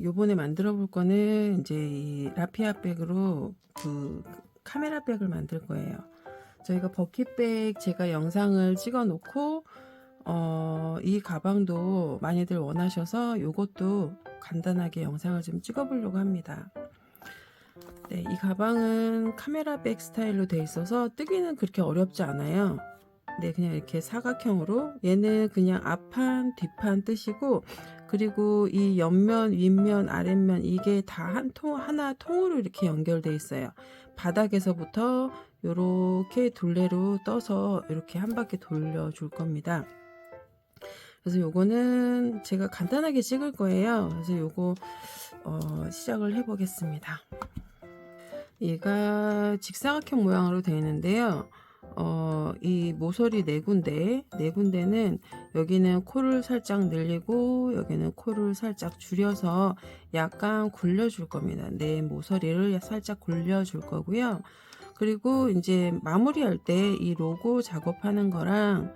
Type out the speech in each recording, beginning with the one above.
요번에 만들어 볼 거는 이제 이 라피아 백으로 그 카메라 백을 만들 거예요. 저희가 버킷백 제가 영상을 찍어 놓고 이 가방도 많이들 원하셔서 요것도 간단하게 영상을 좀 찍어 보려고 합니다. 네, 이 가방은 카메라 백 스타일로 되어 있어서 뜨기는 그렇게 어렵지 않아요. 네, 그냥 이렇게 사각형으로, 얘는 그냥 앞판 뒷판 뜨시고, 그리고 이 옆면 윗면 아랫면 이게 다 하나 통으로 이렇게 연결되어 있어요. 바닥에서부터 이렇게 둘레로 떠서 이렇게 한 바퀴 돌려 줄 겁니다. 그래서 요거는 제가 간단하게 찍을 거예요. 그래서 요거 시작을 해 보겠습니다. 얘가 직사각형 모양으로 되어 있는데요. 이 모서리 네 군데는 여기는 코를 살짝 늘리고 여기는 코를 살짝 줄여서 약간 굴려줄 겁니다. 네 모서리를 살짝 굴려줄 거고요. 그리고 이제 마무리할 때 이 로고 작업하는 거랑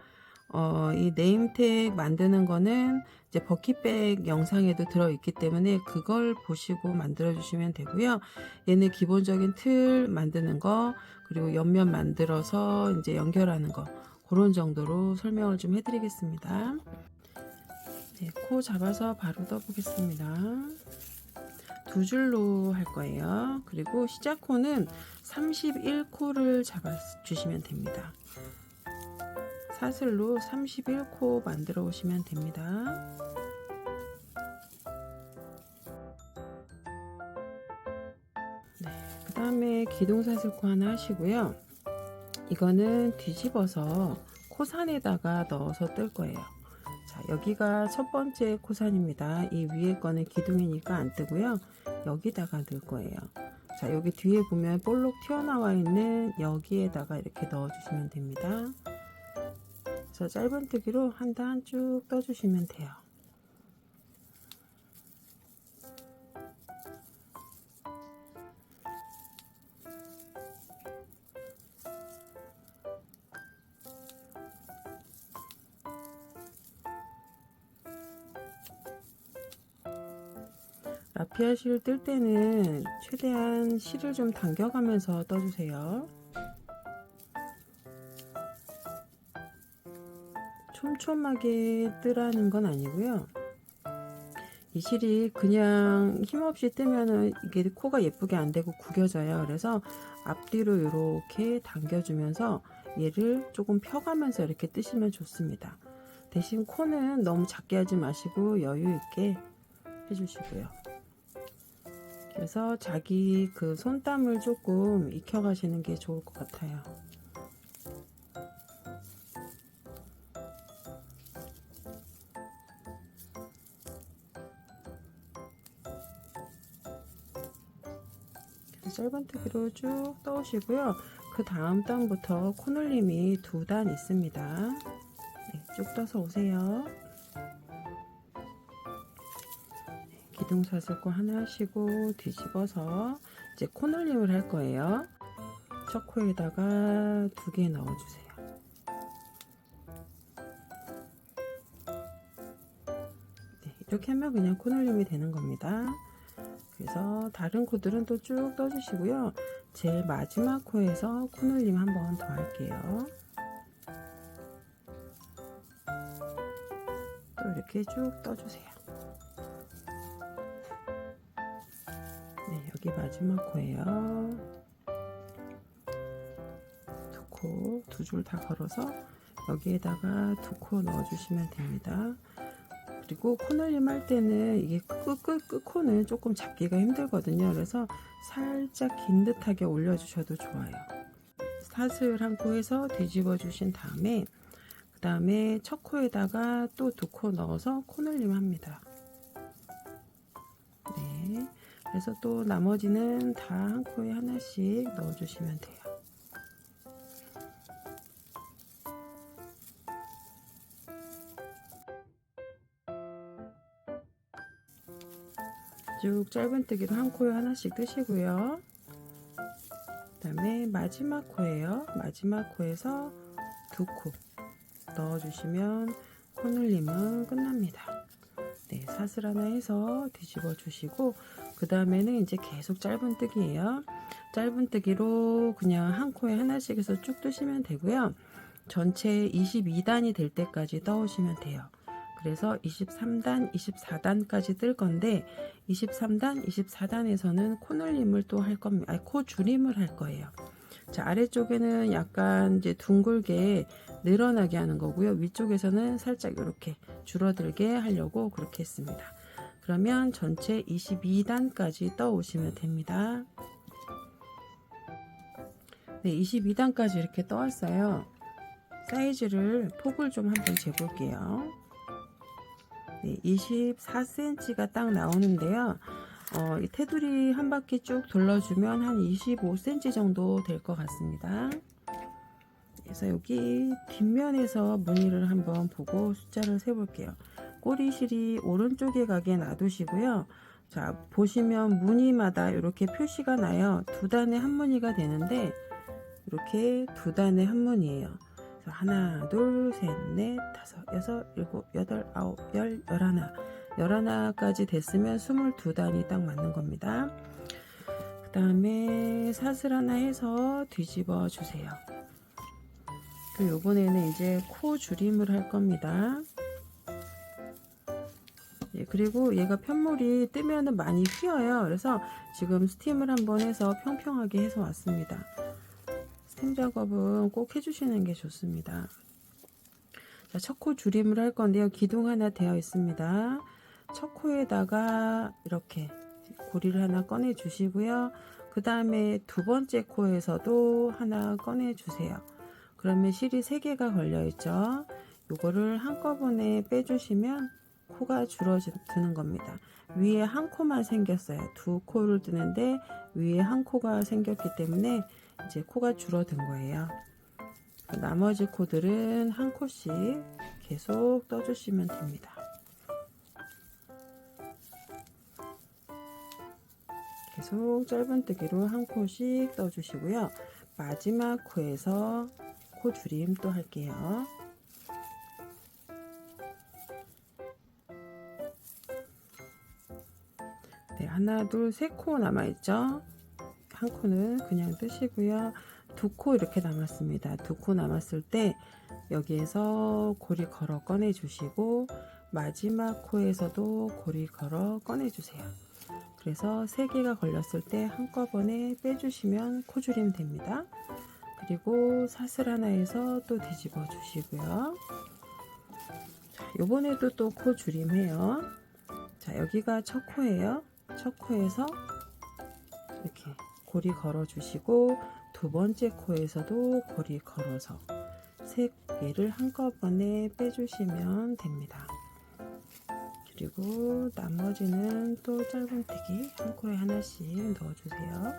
이 네임택 만드는 거는 이제 버킷백 영상에도 들어있기 때문에 그걸 보시고 만들어 주시면 되고요. 얘는 기본적인 틀 만드는 거, 그리고 옆면 만들어서 이제 연결하는 거, 그런 정도로 설명을 좀 해드리겠습니다. 네, 코 잡아서 바로 떠보겠습니다. 두 줄로 할 거예요. 그리고 시작 코는 31코를 잡아 주시면 됩니다. 사슬로 31코 만들어 오시면 됩니다. 네, 그 다음에 기둥사슬코 하나 하시고요. 이거는 뒤집어서 코산에다가 넣어서 뜰 거예요. 자, 여기가 첫 번째 코산입니다. 이 위에 거는 기둥이니까 안 뜨고요. 여기다가 넣을 거예요. 자, 여기 뒤에 보면 볼록 튀어나와 있는 여기에다가 이렇게 넣어 주시면 됩니다. 그래서 짧은뜨기로 한 단 쭉 떠주시면 돼요. 라피아 실을 뜰 때는 최대한 실을 좀 당겨가면서 떠주세요. 촘촘하게 뜨라는 건 아니고요. 이 실이 그냥 힘없이 뜨면은 이게 코가 예쁘게 안 되고 구겨져요. 그래서 앞뒤로 이렇게 당겨주면서 얘를 조금 펴가면서 이렇게 뜨시면 좋습니다. 대신 코는 너무 작게 하지 마시고 여유 있게 해주시고요. 그래서 자기 그 손땀을 조금 익혀 가시는 게 좋을 것 같아요. 짧은뜨기로 쭉 떠오시고요. 그 다음 단부터 코늘림이 두 단 있습니다. 네, 쭉 떠서 오세요. 기둥사슬코 하나 하시고 뒤집어서 이제 코늘림을 할 거예요. 첫 코에다가 두 개 넣어주세요. 네, 이렇게 하면 그냥 코늘림이 되는 겁니다. 그래서 다른 코들은 또 쭉 떠주시고요. 제일 마지막 코에서 코늘림 한 번 더 할게요. 또 이렇게 쭉 떠주세요. 네, 여기 마지막 코예요. 두 코, 두 줄 다 걸어서 여기에다가 두 코 넣어주시면 됩니다. 그리고 코늘림 할 때는 이게 끝 코는 조금 잡기가 힘들거든요. 그래서 살짝 긴 듯하게 올려주셔도 좋아요. 사슬 한 코에서 뒤집어 주신 다음에 그 다음에 첫 코에다가 또 두 코 넣어서 코늘림 합니다. 네, 그래서 또 나머지는 다 한 코에 하나씩 넣어주시면 돼요. 쭉 짧은뜨기로 한 코에 하나씩 뜨시고요. 그 다음에 마지막 코예요. 마지막 코에서 두 코 넣어주시면 코늘림은 끝납니다. 네, 사슬 하나 해서 뒤집어 주시고, 그 다음에는 이제 계속 짧은뜨기예요. 짧은뜨기로 그냥 한 코에 하나씩 해서 쭉 뜨시면 되고요. 전체 22단이 될 때까지 떠오시면 돼요. 그래서 23단, 24단까지 뜰 건데 23단, 24단에서는 코늘림을 또 할 겁니다. 아니, 코 줄임을 할 거예요. 자, 아래쪽에는 약간 이제 둥글게 늘어나게 하는 거고요. 위쪽에서는 살짝 이렇게 줄어들게 하려고 그렇게 했습니다. 그러면 전체 22단까지 떠 오시면 됩니다. 네, 22단까지 이렇게 떠왔어요. 사이즈를 폭을 좀 한번 재볼게요. 네, 24cm가 딱 나오는데요. 이 테두리 한 바퀴 쭉 돌려주면 한 25cm 정도 될 것 같습니다. 그래서 여기 뒷면에서 무늬를 한번 보고 숫자를 세볼게요. 꼬리실이 오른쪽에 가게 놔두시고요. 자, 보시면 무늬마다 이렇게 표시가 나요. 두 단의 한 무늬가 되는데 이렇게 두 단의 한 무늬예요. 하나, 둘, 셋, 넷, 다섯, 여섯, 일곱, 여덟, 아홉, 열, 열하나. 열하나까지 됐으면 22단이 딱 맞는 겁니다. 그 다음에 사슬 하나 해서 뒤집어 주세요. 요번에는 이제 코 줄임을 할 겁니다. 예, 그리고 얘가 편물이 뜨면은 많이 휘어요. 그래서 지금 스팀을 한번 해서 평평하게 해서 왔습니다. 스팀 작업은 꼭 해주시는 게 좋습니다. 자, 첫 코 줄임을 할 건데요. 기둥 하나 되어 있습니다. 첫 코에다가 이렇게 고리를 하나 꺼내 주시고요. 그 다음에 두 번째 코에서도 하나 꺼내 주세요. 그러면 실이 3개가 걸려 있죠. 요거를 한꺼번에 빼주시면 코가 줄어드는 겁니다. 위에 한 코만 생겼어요. 두 코를 뜨는데 위에 한 코가 생겼기 때문에 이제 코가 줄어든 거예요. 나머지 코들은 한 코씩 계속 떠주시면 됩니다. 계속 짧은뜨기로 한 코씩 떠주시고요. 마지막 코에서 코 줄임 또 할게요. 네, 하나, 둘, 세 코 남아있죠? 한 코는 그냥 뜨시고요. 두 코 이렇게 남았습니다. 두 코 남았을 때 여기에서 고리 걸어 꺼내 주시고 마지막 코에서도 고리 걸어 꺼내 주세요. 그래서 3개가 걸렸을 때 한꺼번에 빼주시면 코줄임 됩니다. 그리고 사슬 하나에서 또 뒤집어 주시고요. 자, 요번에도 또 코줄임 해요. 자, 여기가 첫 코예요. 첫 코에서 이렇게 고리 걸어 주시고 두 번째 코에서도 고리 걸어서 3개를 한꺼번에 빼주시면 됩니다. 그리고 나머지는 또 짧은뜨기 한 코에 하나씩 넣어주세요.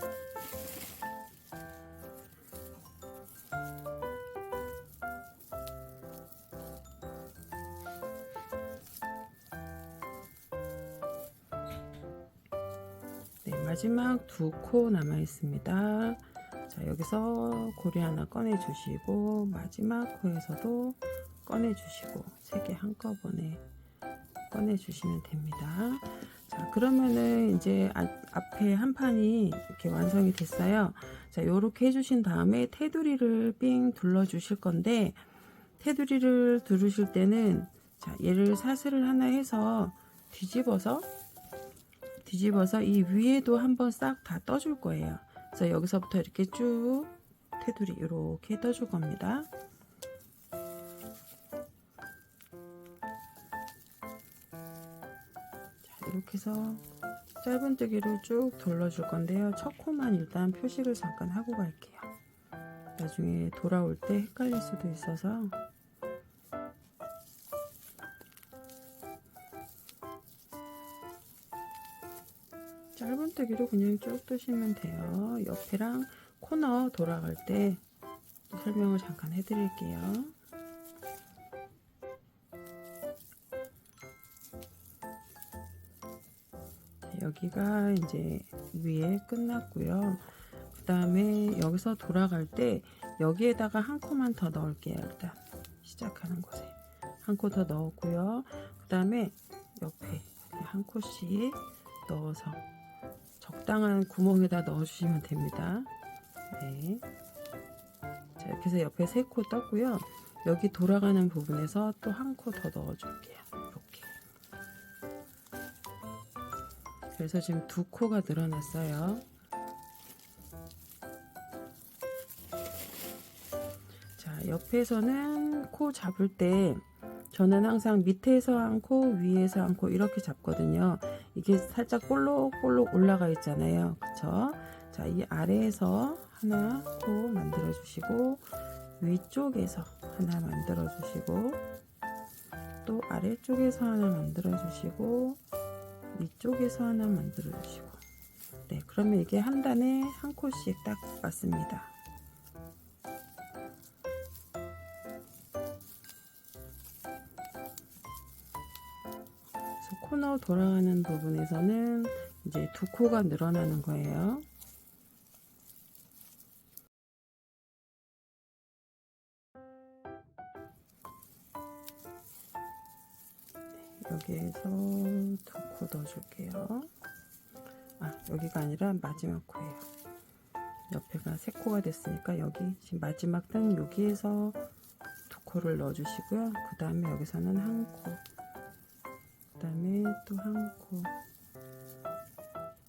네, 마지막 두 코 남아 있습니다. 자, 여기서 고리 하나 꺼내 주시고 마지막 코에서도 꺼내 주시고 3개 한꺼번에 꺼내 주시면 됩니다. 자, 그러면은 이제 앞에 한 판이 이렇게 완성이 됐어요. 자, 요렇게 해주신 다음에 테두리를 삥 둘러 주실 건데 테두리를 두르실 때는 자, 얘를 사슬을 하나 해서 뒤집어서 이 위에도 한번 싹 다 떠줄 거예요. 그래서 여기서부터 이렇게 쭉 테두리 이렇게 떠줄 겁니다. 자, 이렇게 해서 짧은뜨기로 쭉 돌려줄 건데요. 첫 코만 일단 표식을 잠깐 하고 갈게요. 나중에 돌아올 때 헷갈릴 수도 있어서 짧은뜨기로 그냥 쭉 뜨시면 돼요. 옆이랑 코너 돌아갈 때 설명을 잠깐 해드릴게요. 여기가 이제 위에 끝났고요. 그 다음에 여기서 돌아갈 때 여기에다가 한 코만 더 넣을게요. 일단 시작하는 곳에 한 코 더 넣었고요. 그 다음에 옆에 한 코씩 넣어서 적당한 구멍에다 넣어주시면 됩니다. 네. 자, 이렇게 해서 옆에 3코 떴고요. 여기 돌아가는 부분에서 또 한 코 더 넣어줄게요. 이렇게. 그래서 지금 2코가 늘어났어요. 자, 옆에서는 코 잡을 때 저는 항상 밑에서 한 코, 위에서 한 코 이렇게 잡거든요. 이게 살짝 볼록볼록 올라가 있잖아요. 그쵸? 자, 이 아래에서 하나 코 만들어 주시고, 위쪽에서 하나 만들어 주시고, 또 아래쪽에서 하나 만들어 주시고, 위쪽에서 하나 만들어 주시고. 네, 그러면 이게 한 단에 한 코씩 딱 맞습니다. 코너 돌아가는 부분에서는 이제 2코가 늘어나는 거예요. 여기에서 2코 넣어줄게요. 아, 여기가 아니라 마지막 코예요. 옆에가 3코가 됐으니까 여기 지금 마지막 단 여기에서 2코를 넣어주시고요. 그 다음에 여기서는 한 코, 그 다음에 또 한 코,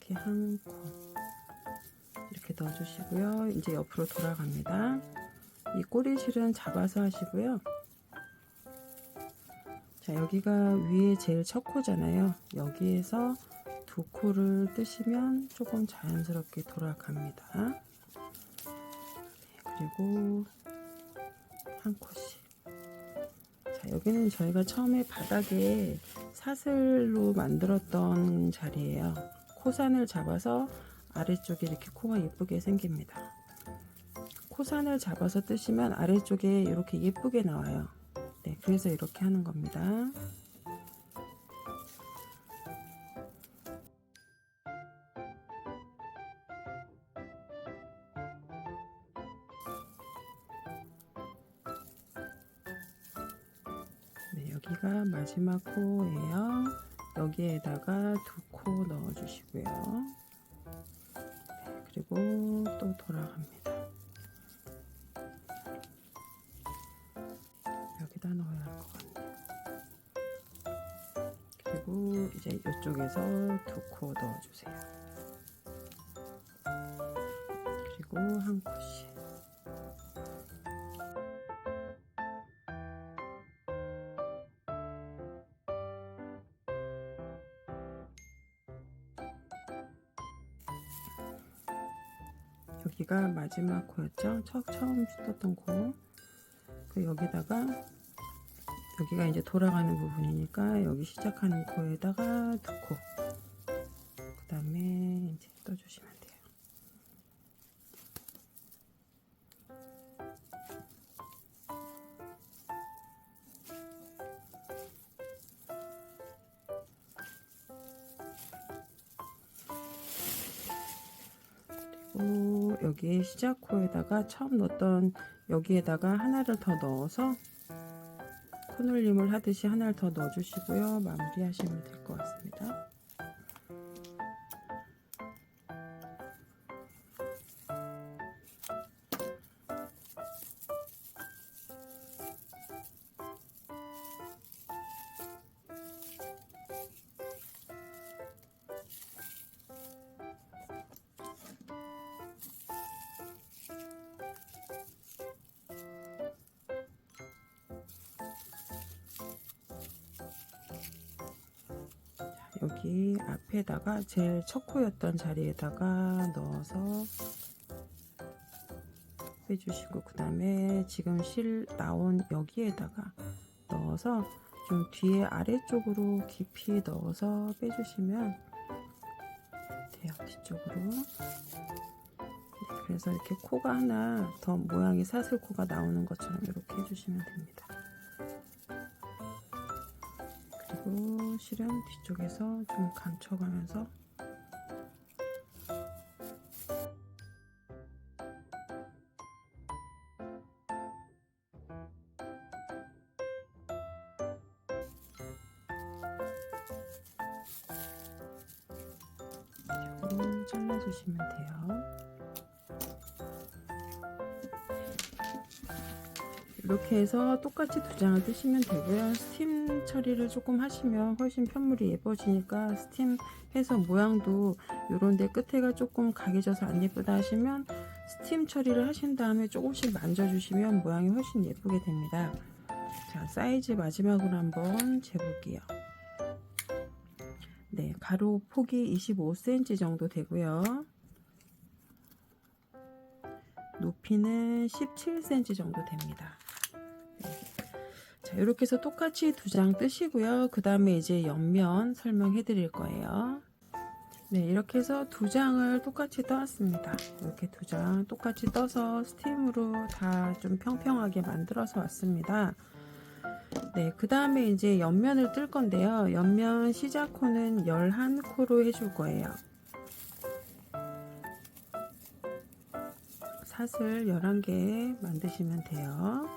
이렇게 한 코 이렇게 넣어주시고요. 이제 옆으로 돌아갑니다. 이 꼬리실은 잡아서 하시고요. 자, 여기가 위에 제일 첫 코잖아요. 여기에서 2코를 뜨시면 조금 자연스럽게 돌아갑니다. 네, 그리고 한 코씩. 자, 여기는 저희가 처음에 바닥에 사슬로 만들었던 자리예요. 코산을 잡아서 아래쪽에 이렇게 코가 예쁘게 생깁니다. 코산을 잡아서 뜨시면 아래쪽에 이렇게 예쁘게 나와요. 네, 그래서 이렇게 하는 겁니다. 네, 여기가 마지막 코예요. 여기에다가 2코 넣어주시고요. 네, 그리고 또 돌아갑니다. 여기다 넣어야 할 것 같네요. 그리고 이제 이쪽에서 2코 넣어주세요. 그리고 한 코씩. 여기가 마지막 코였죠? 처음 떴던 코. 그 여기다가 여기가 이제 돌아가는 부분이니까 여기 시작하는 코에다가 2코. 그 다음에 이제 떠주시면 돼요. 그리고 여기 시작 코에다가 처음 넣었던 여기에다가 하나를 더 넣어서 코놀림을 하듯이 하나를 더 넣어주시고요. 마무리 하시면 될 것 같습니다. 여기 앞에다가 제일 첫 코였던 자리에다가 넣어서 빼주시고, 그 다음에 지금 실 나온 여기에다가 넣어서 좀 뒤에 아래쪽으로 깊이 넣어서 빼주시면 돼요. 뒤쪽으로. 네, 그래서 이렇게 코가 하나 더 모양이 사슬코가 나오는 것처럼 이렇게 해주시면 됩니다. 그리고 실은 뒤쪽에서 좀 감춰가면서 잘라주시면 돼요. 이렇게 해서 똑같이 두 장을 뜨시면 되고요. 스팀 처리를 조금 하시면 훨씬 편물이 예뻐지니까 스팀해서 모양도 요런데 끝에가 조금 각해져서 안 예쁘다 하시면 스팀 처리를 하신 다음에 조금씩 만져주시면 모양이 훨씬 예쁘게 됩니다. 자, 사이즈 마지막으로 한번 재볼게요. 네, 가로 폭이 25cm 정도 되고요. 높이는 17cm 정도 됩니다. 네. 자, 이렇게 해서 똑같이 두 장 뜨시고요. 그 다음에 이제 옆면 설명해 드릴 거예요. 네, 이렇게 해서 두 장을 똑같이 떠왔습니다. 이렇게 두 장 똑같이 떠서 스팀으로 다 좀 평평하게 만들어서 왔습니다. 네, 그 다음에 이제 옆면을 뜰 건데요. 옆면 시작코는 11코로 해줄 거예요. 사슬 11개 만드시면 돼요.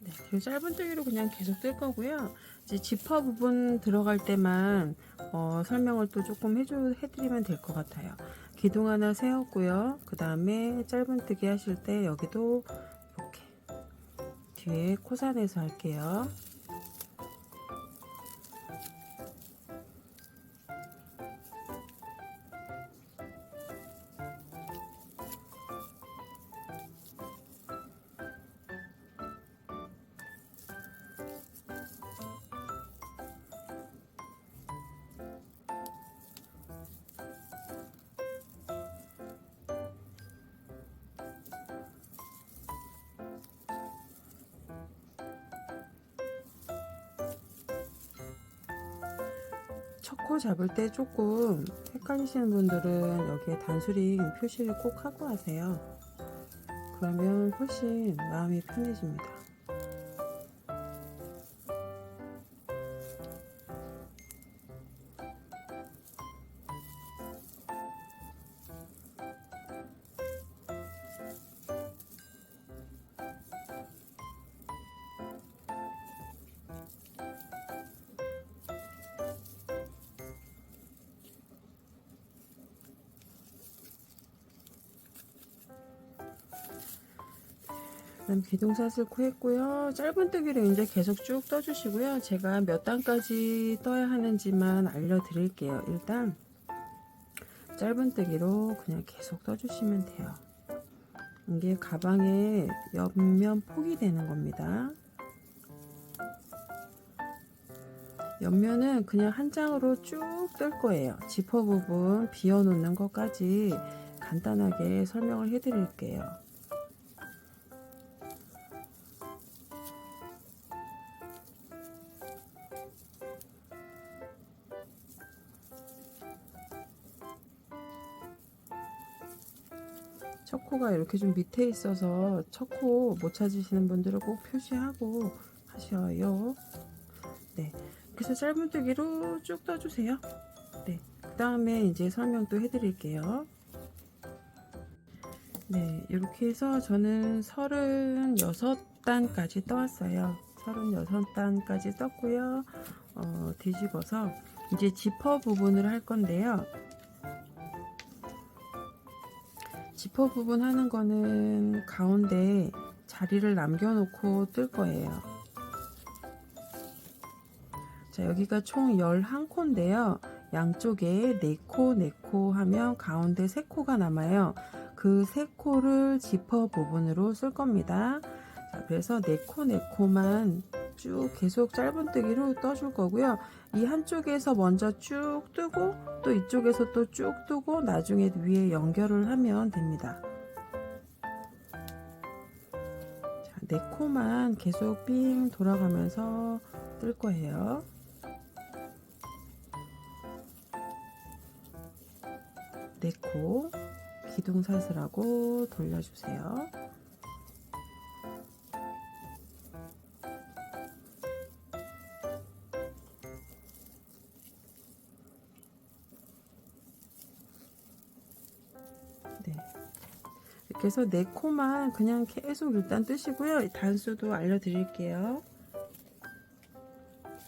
네, 그리고 짧은뜨기로 그냥 계속 뜰 거고요. 이제 지퍼 부분 들어갈 때만 설명을 또 조금 해드리면 될 것 같아요. 기둥 하나 세웠고요. 그 다음에 짧은뜨기 하실 때 여기도 이렇게 뒤에 코산에서 할게요. 첫 코 잡을 때 조금 헷갈리시는 분들은 여기에 단수링 표시를 꼭 하고 하세요. 그러면 훨씬 마음이 편해집니다. 그다음 기둥사슬코 했고요. 짧은뜨기로 이제 계속 쭉 떠주시고요. 제가 몇 단까지 떠야 하는지만 알려드릴게요. 일단 짧은뜨기로 그냥 계속 떠주시면 돼요. 이게 가방의 옆면 폭이 되는 겁니다. 옆면은 그냥 한 장으로 쭉 뜰 거예요. 지퍼 부분 비워 놓는 것까지 간단하게 설명을 해 드릴게요. 첫 코가 이렇게 좀 밑에 있어서 첫 코 못 찾으시는 분들은 꼭 표시하고 하셔요. 네, 그래서 짧은뜨기로 쭉 떠주세요. 네, 그 다음에 이제 설명 또 해드릴게요. 네, 이렇게 해서 저는 36단까지 떠왔어요. 36단까지 떴고요. 뒤집어서 이제 지퍼 부분을 할 건데요. 지퍼 부분 하는 거는 가운데 자리를 남겨놓고 뜰 거예요. 자, 여기가 총 11코인데요. 양쪽에 4코, 4코 하면 가운데 3코가 남아요. 그 3코를 지퍼 부분으로 쓸 겁니다. 자, 그래서 4코, 4코만 쭉 계속 짧은뜨기로 떠줄 거고요. 이 한쪽에서 먼저 쭉 뜨고 또 이쪽에서 또 쭉 뜨고 나중에 위에 연결을 하면 됩니다. 자, 4코만 계속 삥 돌아가면서 뜰 거예요. 네 코 기둥사슬하고 돌려주세요. 네, 이렇게 해서 4코만 그냥 계속 일단 뜨시고요. 단수도 알려드릴게요.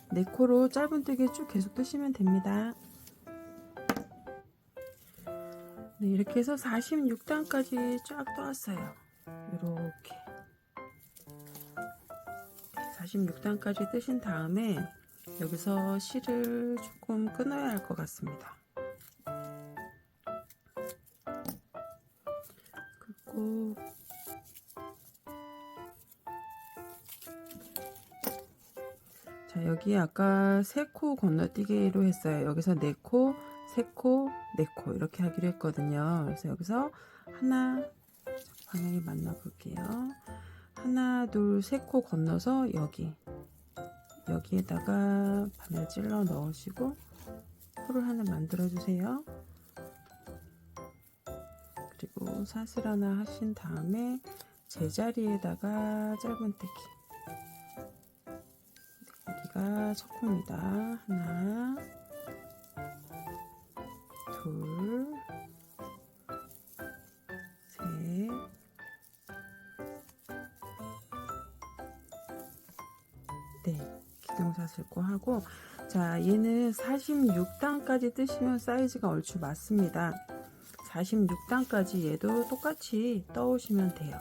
4코로 짧은뜨기 쭉 계속 뜨시면 됩니다. 네, 이렇게 해서 46단까지 쫙 떠왔어요. 이렇게 46단까지 뜨신 다음에 여기서 실을 조금 끊어야 할 것 같습니다. 끊고 자, 여기 아까 3코 건너뛰기로 했어요. 여기서 4코, 3코, 4코 이렇게 하기로 했거든요. 그래서 여기서 하나, 방향이 맞나 볼게요. 하나, 둘, 3코 건너서 여기에다가 바늘 찔러 넣으시고 코를 하나 만들어 주세요. 그리고 사슬 하나 하신 다음에 제자리에다가 짧은뜨기. 여기가 첫 코입니다. 하나, 둘, 셋, 네, 기둥사슬코 하고, 자, 얘는 46단까지 뜨시면 사이즈가 얼추 맞습니다. 46단까지 얘도 똑같이 떠오시면 돼요.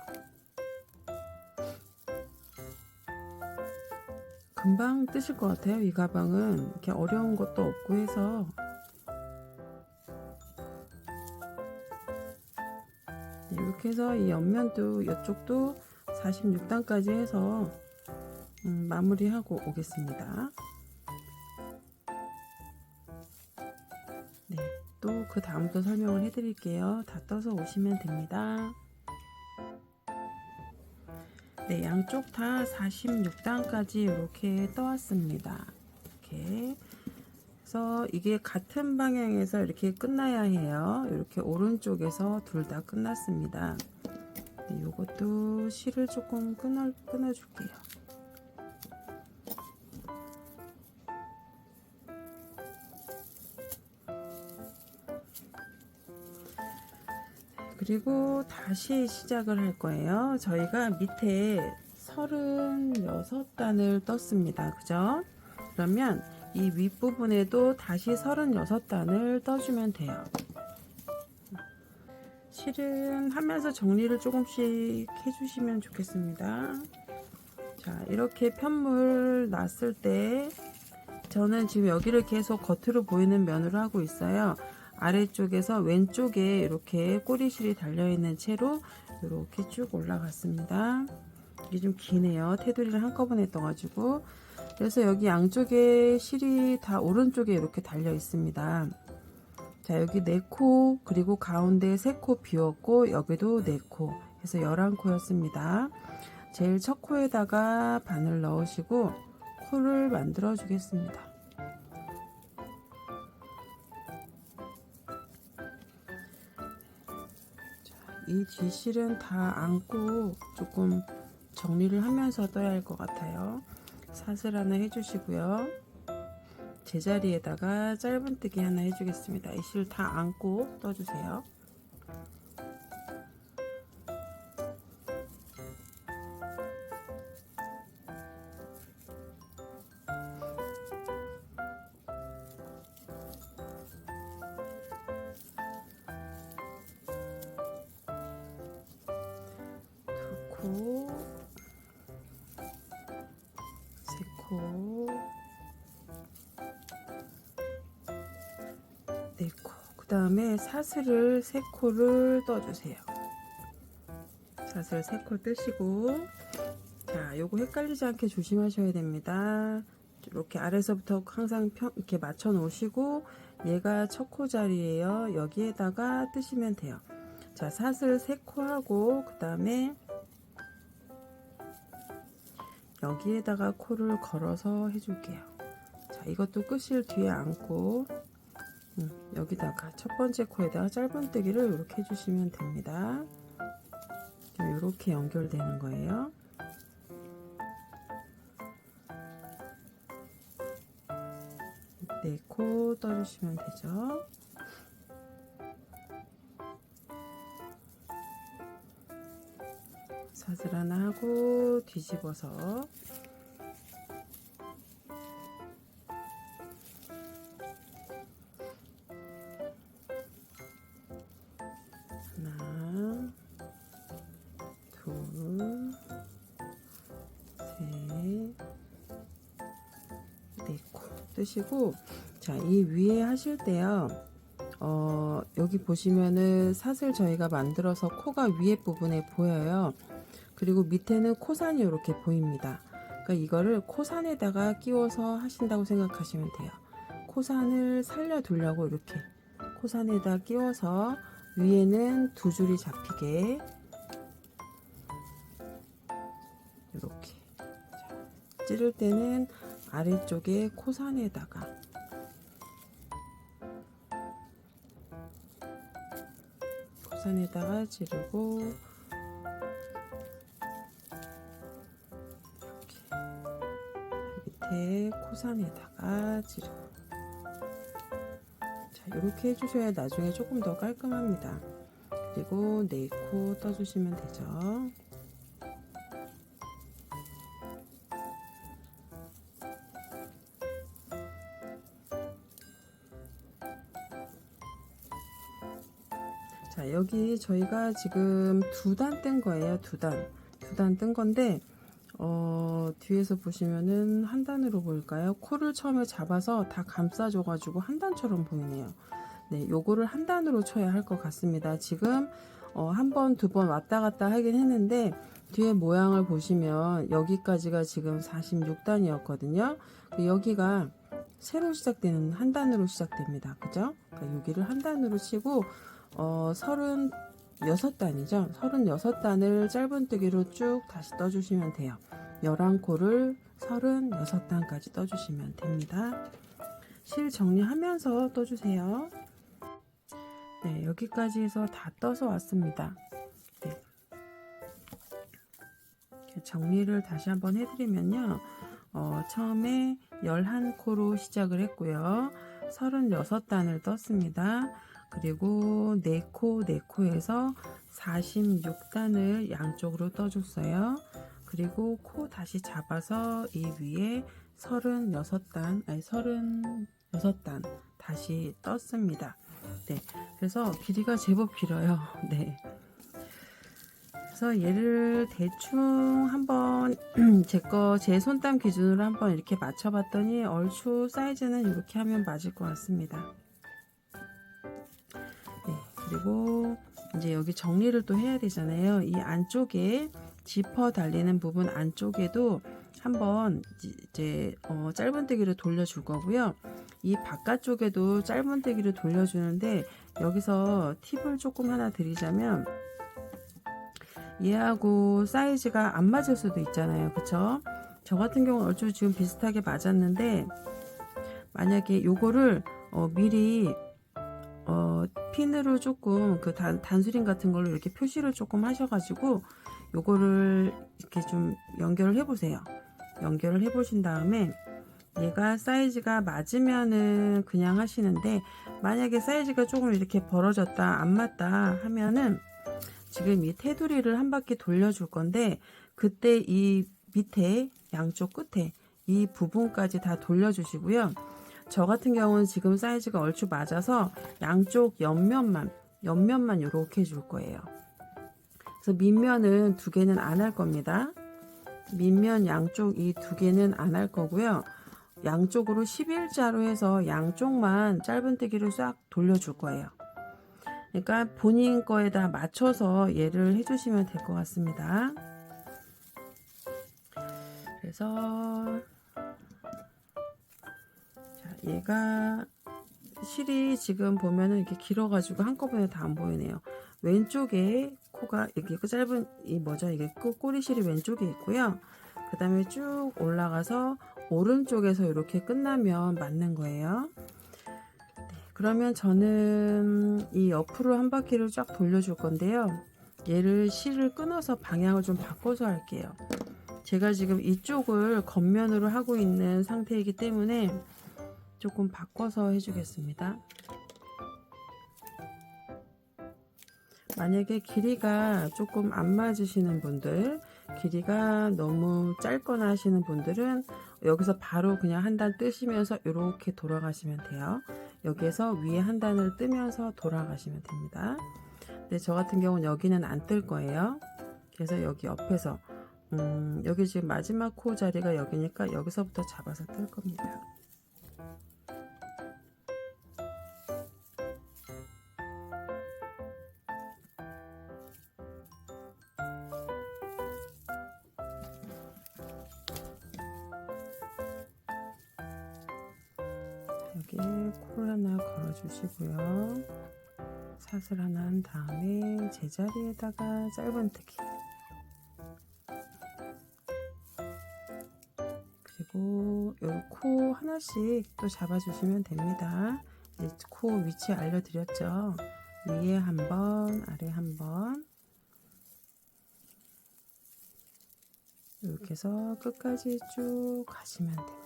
금방 뜨실 것 같아요. 이 가방은 이렇게 어려운 것도 없고 해서 이렇게 해서 이 옆면도 이쪽도 46단까지 해서 마무리하고 오겠습니다. 네, 또 그 다음도 설명을 해드릴게요. 다 떠서 오시면 됩니다. 네, 양쪽 다 46단까지 이렇게 떠왔습니다. 이렇게 그래서 이게 같은 방향에서 이렇게 끝나야 해요. 이렇게 오른쪽에서 둘 다 끝났습니다. 네, 요것도 실을 조금 끊어줄게요. 그리고 다시 시작을 할 거예요. 저희가 밑에 36단을 떴습니다. 그죠? 그러면 이 윗부분에도 다시 36단을 떠주면 돼요. 실은 하면서 정리를 조금씩 해주시면 좋겠습니다. 자, 이렇게 편물 놨을 때 저는 지금 여기를 계속 겉으로 보이는 면으로 하고 있어요. 아래쪽에서 왼쪽에 이렇게 꼬리실이 달려있는 채로 이렇게 쭉 올라갔습니다. 이게 좀 기네요. 테두리를 한꺼번에 떠가지고. 그래서 여기 양쪽에 실이 다 오른쪽에 이렇게 달려 있습니다. 자, 여기 4코, 그리고 가운데 3코 비웠고 여기도 4코 해서 11코였습니다. 제일 첫 코에다가 바늘 넣으시고 코를 만들어 주겠습니다. 이 뒷실은 다 안고 조금 정리를 하면서 떠야 할 것 같아요. 사슬 하나 해주시고요. 제자리에다가 짧은뜨기 하나 해주겠습니다. 이 실 다 안고 떠주세요. 두 코, 세 코, 네 코. 그 다음에 사슬을 3코를 떠주세요. 사슬 3코 뜨시고, 자, 요거 헷갈리지 않게 조심하셔야 됩니다. 이렇게 아래서부터 항상 이렇게 맞춰 놓으시고, 얘가 첫 코 자리예요. 여기에다가 뜨시면 돼요. 자, 사슬 3코 하고, 그 다음에 여기에다가 코를 걸어서 해줄게요. 자, 이것도 끝을 뒤에 안고 여기다가 첫 번째 코에다가 짧은뜨기를 이렇게 해주시면 됩니다. 이렇게 연결되는 거예요. 네, 코 떠주시면 되죠. 사슬 하나 하고 뒤집어서 하나, 둘, 셋, 네 코 뜨시고, 자, 이 위에 하실 때요. 여기 보시면은 사슬 저희가 만들어서 코가 위에 부분에 보여요. 그리고 밑에는 코산이 이렇게 보입니다. 그러니까 이거를 코산에다가 끼워서 하신다고 생각하시면 돼요. 코산을 살려두려고 이렇게 코산에다 끼워서 위에는 두 줄이 잡히게 이렇게 찌를 때는 아래쪽에 코산에다가 찌르고 이렇게 밑에 코산에다가 찌르고, 자, 이렇게 해주셔야 나중에 조금 더 깔끔합니다. 그리고 네코 떠주시면 되죠. 자, 여기 저희가 지금 두 단 뜬 거예요. 두 단 뜬 건데, 뒤에서 보시면은 한 단으로 보일까요? 코를 처음에 잡아서 다 감싸줘 가지고 한 단처럼 보이네요. 네, 요거를 한 단으로 쳐야 할 것 같습니다. 지금 한 번, 두 번 왔다 갔다 하긴 했는데, 뒤에 모양을 보시면 여기까지가 지금 46단이었거든요. 여기가 새로 시작되는 한 단으로 시작됩니다. 그죠? 그러니까 여기를 한 단으로 치고 36단이죠. 36단을 짧은뜨기로 쭉 다시 떠주시면 돼요. 11코를 36단까지 떠주시면 됩니다. 실 정리하면서 떠주세요. 네, 여기까지 해서 다 떠서 왔습니다. 네. 정리를 다시 한번 해드리면요. 처음에 11코로 시작을 했고요. 36단을 떴습니다. 그리고 4코에서 46단을 양쪽으로 떠줬어요. 그리고 코 다시 잡아서 이 위에 36단 다시 떴습니다. 네, 그래서 길이가 제법 길어요. 네. 그래서 얘를 대충 한번 제 손땀 기준으로 한번 이렇게 맞춰봤더니 얼추 사이즈는 이렇게 하면 맞을 것 같습니다. 네, 그리고 이제 여기 정리를 또 해야 되잖아요. 이 안쪽에 지퍼 달리는 부분 안쪽에도 한번 이제 짧은뜨기를 돌려줄 거고요. 이 바깥쪽에도 짧은뜨기를 돌려주는데, 여기서 팁을 조금 하나 드리자면, 얘하고 사이즈가 안 맞을 수도 있잖아요. 그쵸? 저 같은 경우는 얼추 지금 비슷하게 맞았는데, 만약에 요거를 미리 핀으로 조금 그 단수링 같은 걸로 이렇게 표시를 조금 하셔가지고 요거를 이렇게 좀 연결을 해보세요. 연결을 해보신 다음에 얘가 사이즈가 맞으면은 그냥 하시는데, 만약에 사이즈가 조금 이렇게 벌어졌다 안 맞다 하면은 지금 이 테두리를 한 바퀴 돌려줄 건데, 그때 이 밑에 양쪽 끝에 이 부분까지 다 돌려주시고요. 저 같은 경우는 지금 사이즈가 얼추 맞아서 양쪽 옆면만 이렇게 해줄 거예요. 그래서 밑면은 두 개는 안 할 겁니다. 밑면 양쪽 이 두 개는 안 할 거고요. 양쪽으로 11자로 해서 양쪽만 짧은뜨기를 싹 돌려줄 거예요. 그러니까 본인 거에다 맞춰서 얘를 해주시면 될 것 같습니다. 그래서 자, 얘가 실이 지금 보면은 이렇게 길어가지고 한꺼번에 다 안 보이네요. 왼쪽에 코가 이렇게 짧은 이게 꼬리실이 왼쪽에 있고요. 그 다음에 쭉 올라가서 오른쪽에서 이렇게 끝나면 맞는 거예요. 네, 그러면 저는 이 옆으로 한 바퀴를 쫙 돌려줄 건데요. 얘를 실을 끊어서 방향을 좀 바꿔서 할게요. 제가 지금 이쪽을 겉면으로 하고 있는 상태이기 때문에 조금 바꿔서 해주겠습니다. 만약에 길이가 조금 안 맞으시는 분들, 길이가 너무 짧거나 하시는 분들은 여기서 바로 그냥 한 단 뜨시면서 이렇게 돌아가시면 돼요. 여기에서 위에 한 단을 뜨면서 돌아가시면 됩니다. 근데 저 같은 경우는 여기는 안 뜰 거예요. 그래서 여기 옆에서 여기 지금 마지막 코 자리가 여기니까 여기서부터 잡아서 뜰 겁니다. 여기 코를 하나 걸어 주시고요. 사슬 하나 한 다음에 제자리에다가 짧은뜨기, 그리고 요 코 하나씩 또 잡아 주시면 됩니다. 이제 코 위치 알려드렸죠. 위에 한번, 아래 한번, 이렇게 해서 끝까지 쭉 가시면 됩니다.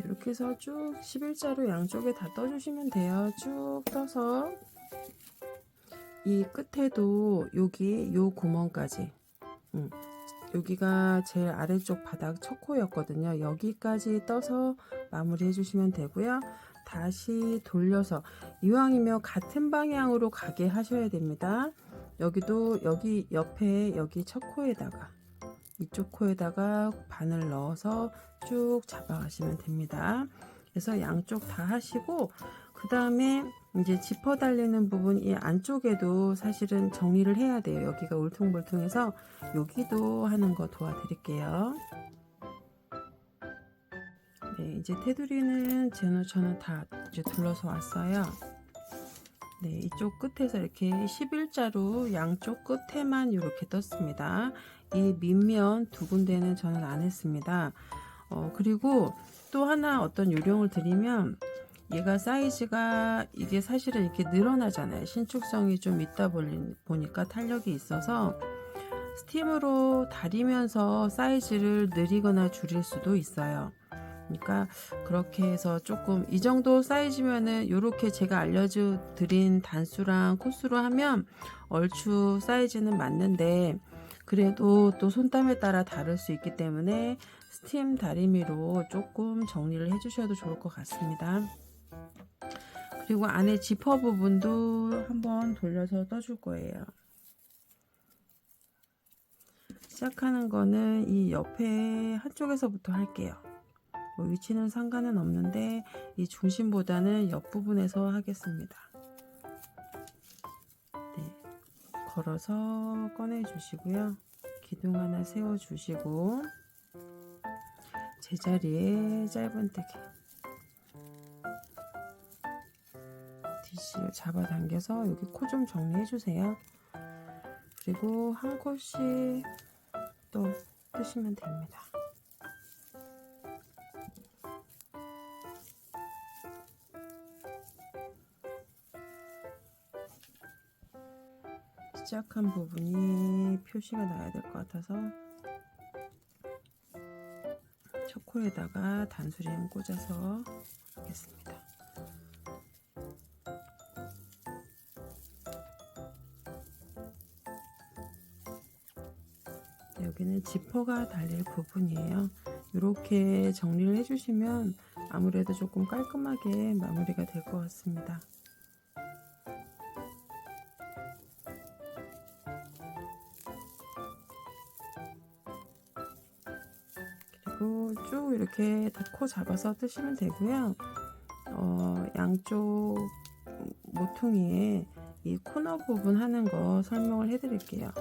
이렇게 해서 쭉 11자로 양쪽에 다 떠주시면 돼요. 쭉 떠서 이 끝에도 여기 요 구멍까지, 여기가 제일 아래쪽 바닥 첫 코였거든요. 여기까지 떠서 마무리 해주시면 되고요. 다시 돌려서 이왕이면 같은 방향으로 가게 하셔야 됩니다. 여기도 여기 옆에 여기 첫 코에다가 이쪽 코에다가 바늘 넣어서 쭉 잡아가시면 됩니다. 그래서 양쪽 다 하시고 그 다음에 이제 지퍼 달리는 부분 이 안쪽에도 사실은 정리를 해야 돼요. 여기가 울퉁불퉁해서 여기도 하는 거 도와드릴게요. 네, 이제 테두리는 저는 다 이제 둘러서 왔어요. 네, 이쪽 끝에서 이렇게 11자로 양쪽 끝에만 이렇게 떴습니다. 이 밑면 두 군데는 저는 안 했습니다. 그리고 또 하나 어떤 요령을 드리면, 얘가 사이즈가 이게 사실은 이렇게 늘어나잖아요. 신축성이 좀 있다 보니까 탄력이 있어서 스팀으로 다리면서 사이즈를 늘리거나 줄일 수도 있어요. 그러니까 그렇게 해서 조금 이 정도 사이즈면은 이렇게 제가 알려드린 단수랑 코수로 하면 얼추 사이즈는 맞는데, 그래도 또 손땀에 따라 다를 수 있기 때문에 스팀 다리미로 조금 정리를 해주셔도 좋을 것 같습니다. 그리고 안에 지퍼 부분도 한번 돌려서 떠줄 거예요. 시작하는 거는 이 옆에 한쪽에서부터 할게요. 뭐 위치는 상관은 없는데 이 중심보다는 옆부분에서 하겠습니다. 네, 걸어서 꺼내 주시고요. 기둥 하나 세워 주시고 제자리에 짧은뜨기, 디시를 잡아당겨서 여기 코 좀 정리해 주세요. 그리고 한 컷씩 또 뜨시면 됩니다. 시작한 부분이 표시가 나야 될 것 같아서 첫 코에다가 단수림 꽂아서 하겠습니다. 여기는 지퍼가 달릴 부분이에요. 이렇게 정리를 해주시면 아무래도 조금 깔끔하게 마무리가 될 것 같습니다. 그리고 쭉 이렇게 다 코 잡아서 뜨시면 되고요. 양쪽 모퉁이에 이 코너 부분 하는 거 설명을 해드릴게요.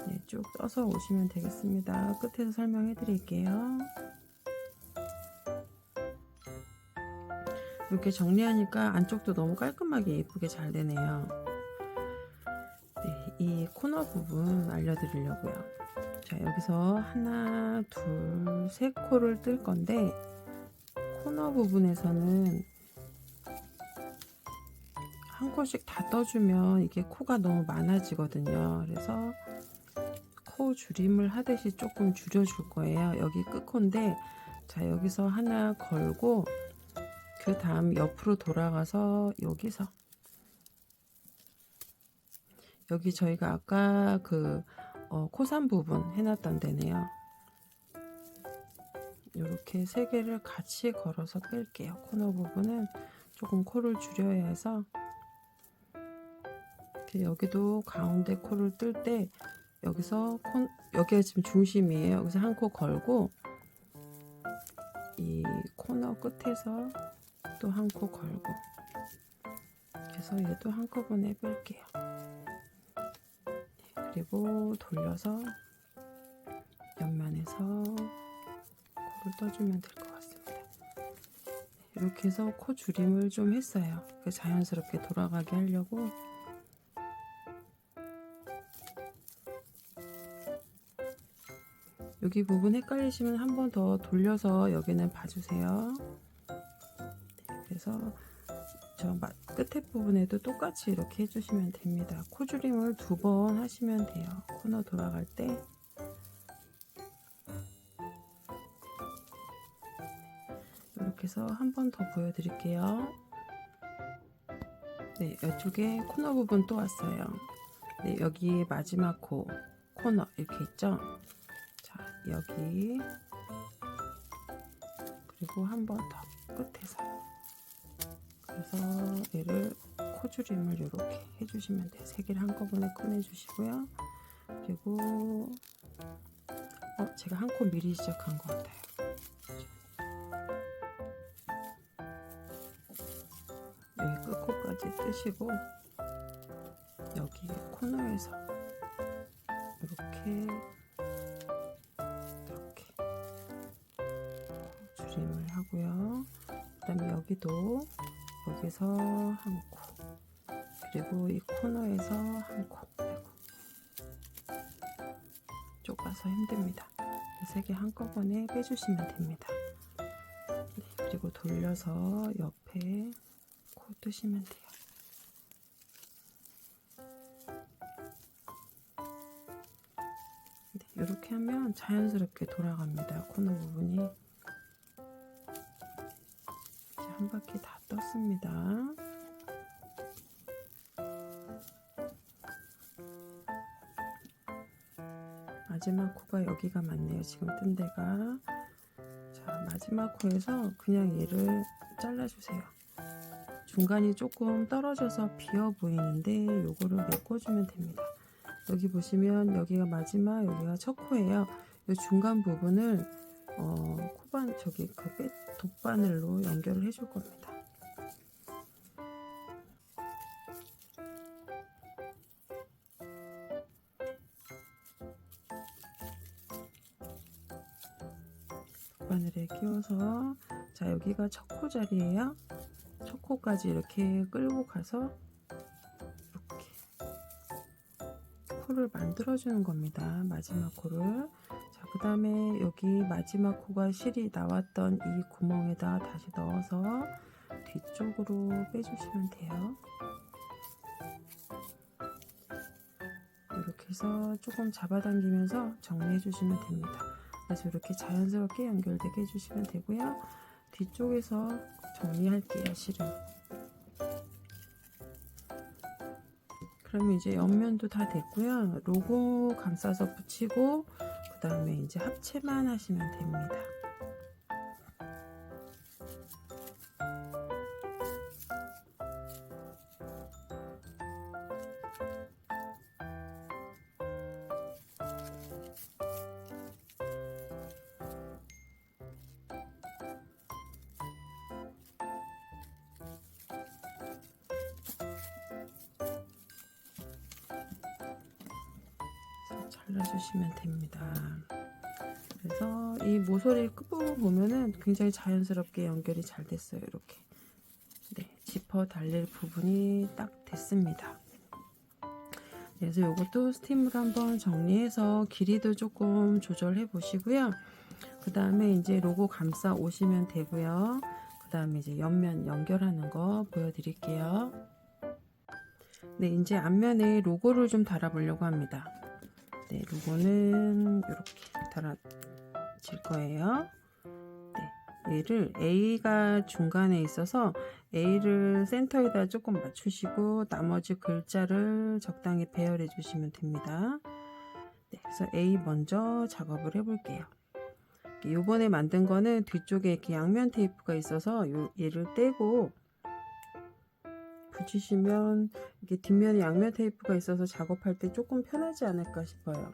네, 쭉 떠서 오시면 되겠습니다. 끝에서 설명해 드릴게요. 이렇게 정리하니까 안쪽도 너무 깔끔하게 예쁘게 잘 되네요. 이 코너 부분 알려드리려고요. 자, 여기서 하나, 둘, 세 코를 뜰 건데 코너 부분에서는 한 코씩 다 떠주면 이게 코가 너무 많아지거든요. 그래서 코 줄임을 하듯이 조금 줄여줄 거예요. 여기 끝코인데, 자, 여기서 하나 걸고 그 다음 옆으로 돌아가서 여기서 여기 저희가 아까 그 코산 부분 해놨던 데네요. 이렇게 세 개를 같이 걸어서 뺄게요. 코너 부분은 조금 코를 줄여야 해서 여기도 가운데 코를 뜰 때 여기서 여기가 지금 중심이에요. 여기서 한 코 걸고 이 코너 끝에서 또 한 코 걸고, 그래서 얘도 한꺼번에 뺄게요. 그리고 돌려서 옆면에서 코를 떠주면 될 것 같습니다. 이렇게 해서 코 줄임을 좀 했어요. 자연스럽게 돌아가게 하려고. 여기 부분 헷갈리시면 한 번 더 돌려서 여기는 봐주세요. 그래서 저 끝에 부분에도 똑같이 이렇게 해주시면 됩니다. 코 줄임을 2번 하시면 돼요. 코너 돌아갈 때. 이렇게 해서 한 번 더 보여드릴게요. 네, 이쪽에 코너 부분 또 왔어요. 네, 여기 마지막 코너 이렇게 있죠. 자, 여기 그리고 한 번 더 끝에서, 그래서 얘를 코줄임을 이렇게 해주시면 돼요. 3개를 한꺼번에 꺼내주시고요. 그리고 제가 한 코 미리 시작한 것 같아요. 여기 끝코까지 뜨시고 여기 코너에서 이렇게 줄임을 하고요. 그 다음에 여기도 여기서 한 코, 그리고 이 코너에서 한 코. 좁아서 힘듭니다. 3개 한꺼번에 빼주시면 됩니다. 네, 그리고 돌려서 옆에 코 뜨시면 돼요. 네, 이렇게 하면 자연스럽게 돌아갑니다. 코너 부분이. 이제 한 바퀴 다 떴습니다. 마지막 코가 여기가 맞네요. 지금 뜬 데가. 자, 마지막 코에서 그냥 얘를 잘라주세요. 중간이 조금 떨어져서 비어 보이는데 요거를 메꿔주면 됩니다. 여기 보시면 여기가 마지막, 여기가 첫 코예요. 이 중간 부분을 돗바늘로 연결을 해줄 겁니다. 돗바늘에 끼워서, 자, 여기가 첫 코 자리예요. 첫 코까지 이렇게 끌고 가서 이렇게 코를 만들어 주는 겁니다. 마지막 코를. 자, 그 다음에 여기 마지막 코가 실이 나왔던 이 구멍에다 다시 넣어서 뒤쪽으로 빼주시면 돼요. 이렇게 해서 조금 잡아당기면서 정리해 주시면 됩니다. 그래서 이렇게 자연스럽게 연결되게 해주시면 되고요. 뒤쪽에서 정리할게요. 실은. 그러면 이제 옆면도 다 됐고요. 로고 감싸서 붙이고 그 다음에 이제 합체만 하시면 됩니다. 잘라주시면 됩니다. 그래서 이 모서리 끝부분 보면은 굉장히 자연스럽게 연결이 잘 됐어요. 이렇게. 네, 지퍼 달릴 부분이 딱 됐습니다. 그래서 이것도 스팀으로 한번 정리해서 길이도 조금 조절해 보시고요. 그 다음에 이제 로고 감싸 오시면 되고요. 그 다음에 이제 옆면 연결하는 거 보여드릴게요. 네, 이제 앞면에 로고를 좀 달아보려고 합니다. 네, 로고는 이렇게 달아질 거예요. 네, 얘를 A가 중간에 있어서 A를 센터에다 조금 맞추시고 나머지 글자를 적당히 배열해 주시면 됩니다. 네, 그래서 A 먼저 작업을 해 볼게요. 요번에 만든 거는 뒤쪽에 이렇게 양면 테이프가 있어서 얘를 떼고 붙이시면 이게 뒷면에 양면 테이프가 있어서 작업할 때 조금 편하지 않을까 싶어요.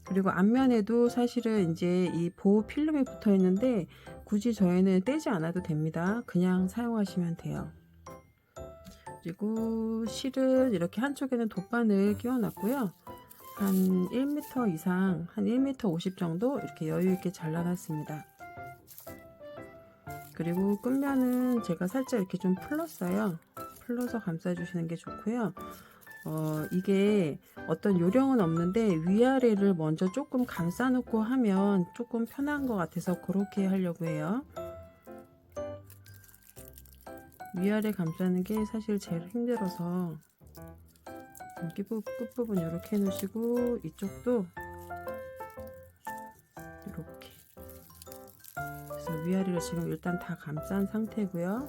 그리고 앞면에도 사실은 이제 이 보호 필름이 붙어 있는데 굳이 저희는 떼지 않아도 됩니다. 그냥 사용하시면 돼요. 그리고 실은 이렇게 한쪽에는 돗바늘 끼워 놨고요. 한 1m 이상, 한 1m 50 정도 이렇게 여유 있게 잘라놨습니다. 그리고 끝면은 제가 살짝 이렇게 좀 풀렀어요. 풀러서 감싸주시는 게 좋고요. 이게 어떤 요령은 없는데 위아래를 먼저 조금 감싸 놓고 하면 조금 편한 것 같아서 그렇게 하려고 해요. 위아래 감싸는 게 사실 제일 힘들어서 끝부분 이렇게 해 놓으시고 이쪽도 이렇게, 그래서 위아래를 지금 일단 다 감싼 상태고요.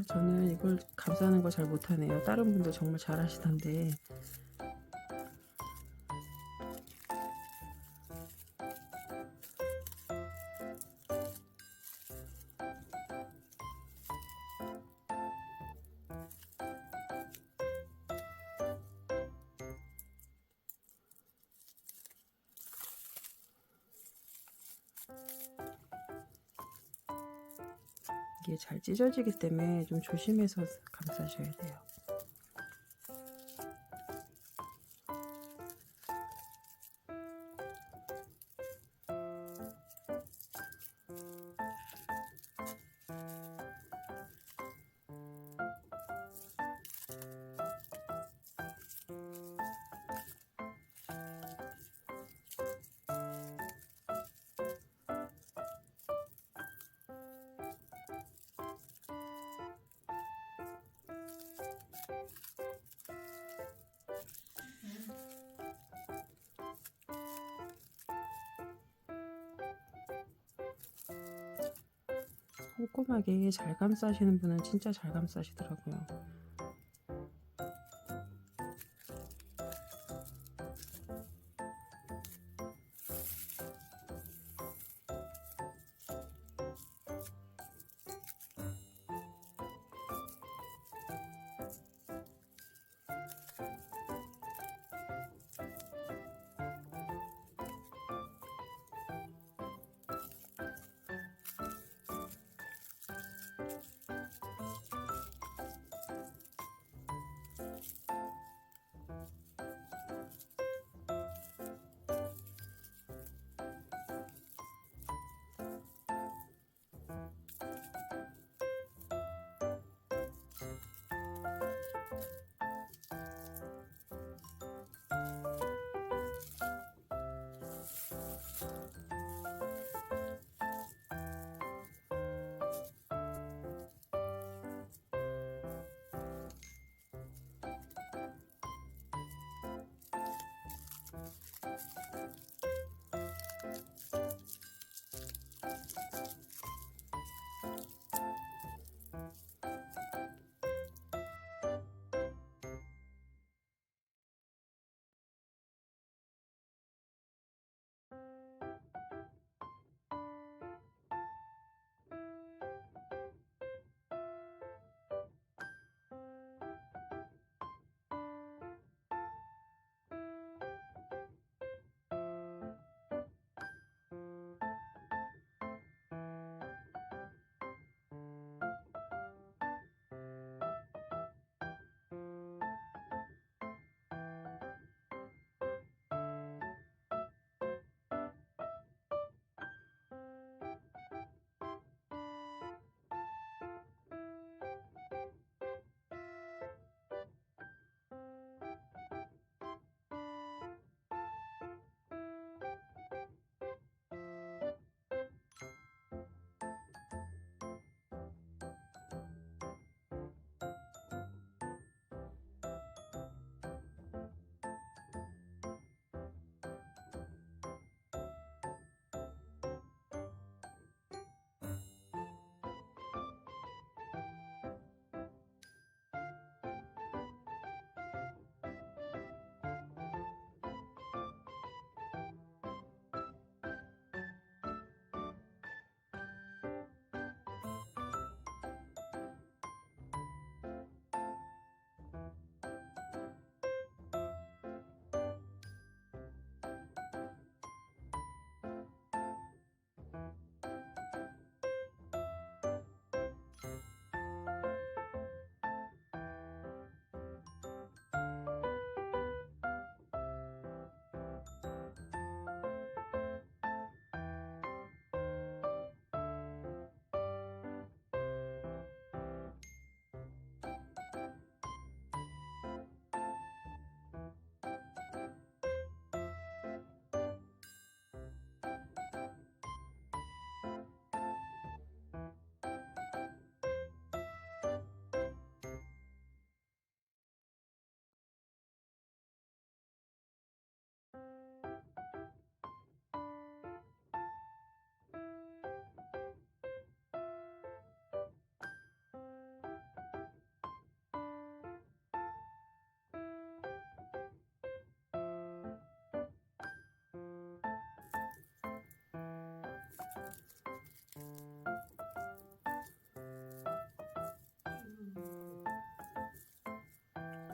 저는 이걸 감싸는 거 잘 못하네요. 다른 분들 정말 잘 하시던데. 이게 잘 찢어지기 때문에 좀 조심해서 감싸셔야 돼요. 꼼꼼하게 잘 감싸시는 분은 진짜 잘 감싸시더라고요.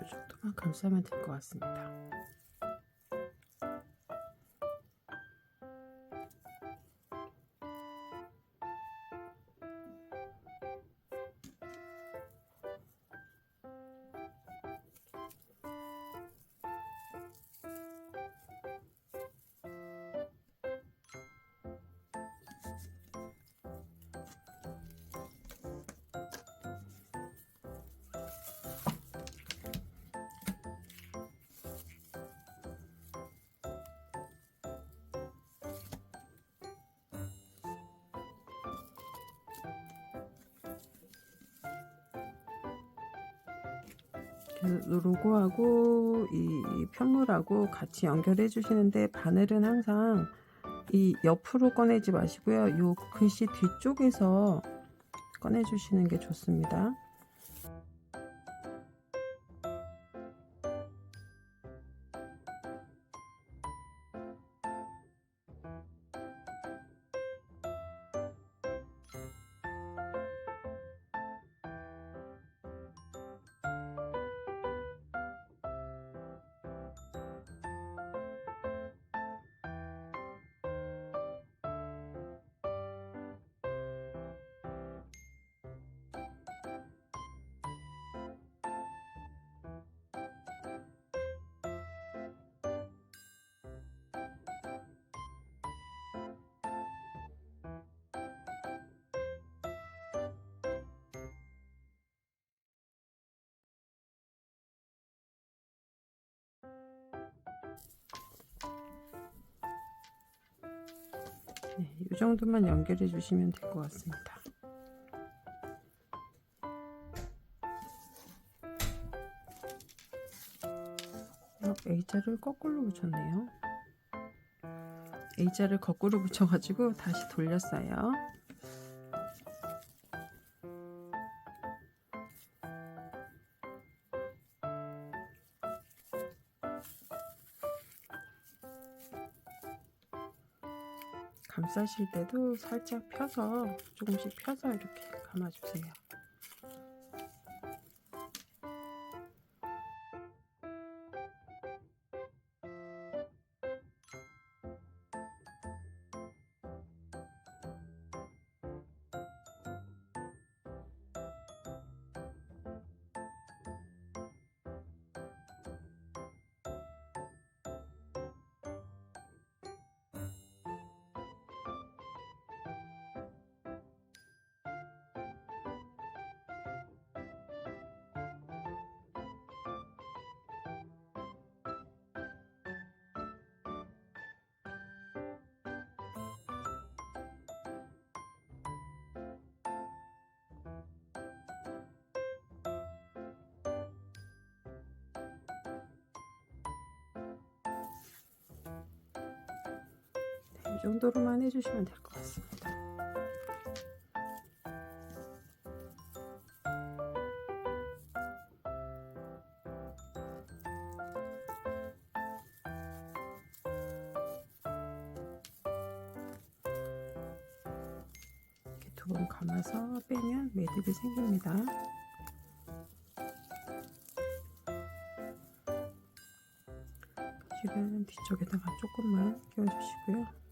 이 정도만 감싸면 될 것 같습니다. 로고하고 이 편물하고 같이 연결해 주시는데, 바늘은 항상 이 옆으로 꺼내지 마시고요, 요 글씨 뒤쪽에서 꺼내 주시는 게 좋습니다. 네, 이 정도만 연결해 주시면 될 것 같습니다. A자를 거꾸로 붙였네요. A자를 거꾸로 붙여가지고 다시 돌렸어요. 감싸실 때도 살짝 펴서, 조금씩 펴서 이렇게 감아주세요. 이 정도로만 해주시면 될 것 같습니다. 이렇게 두 번 감아서 빼면 매듭이 생깁니다. 지금 뒤쪽에다가 조금만 끼워주시고요.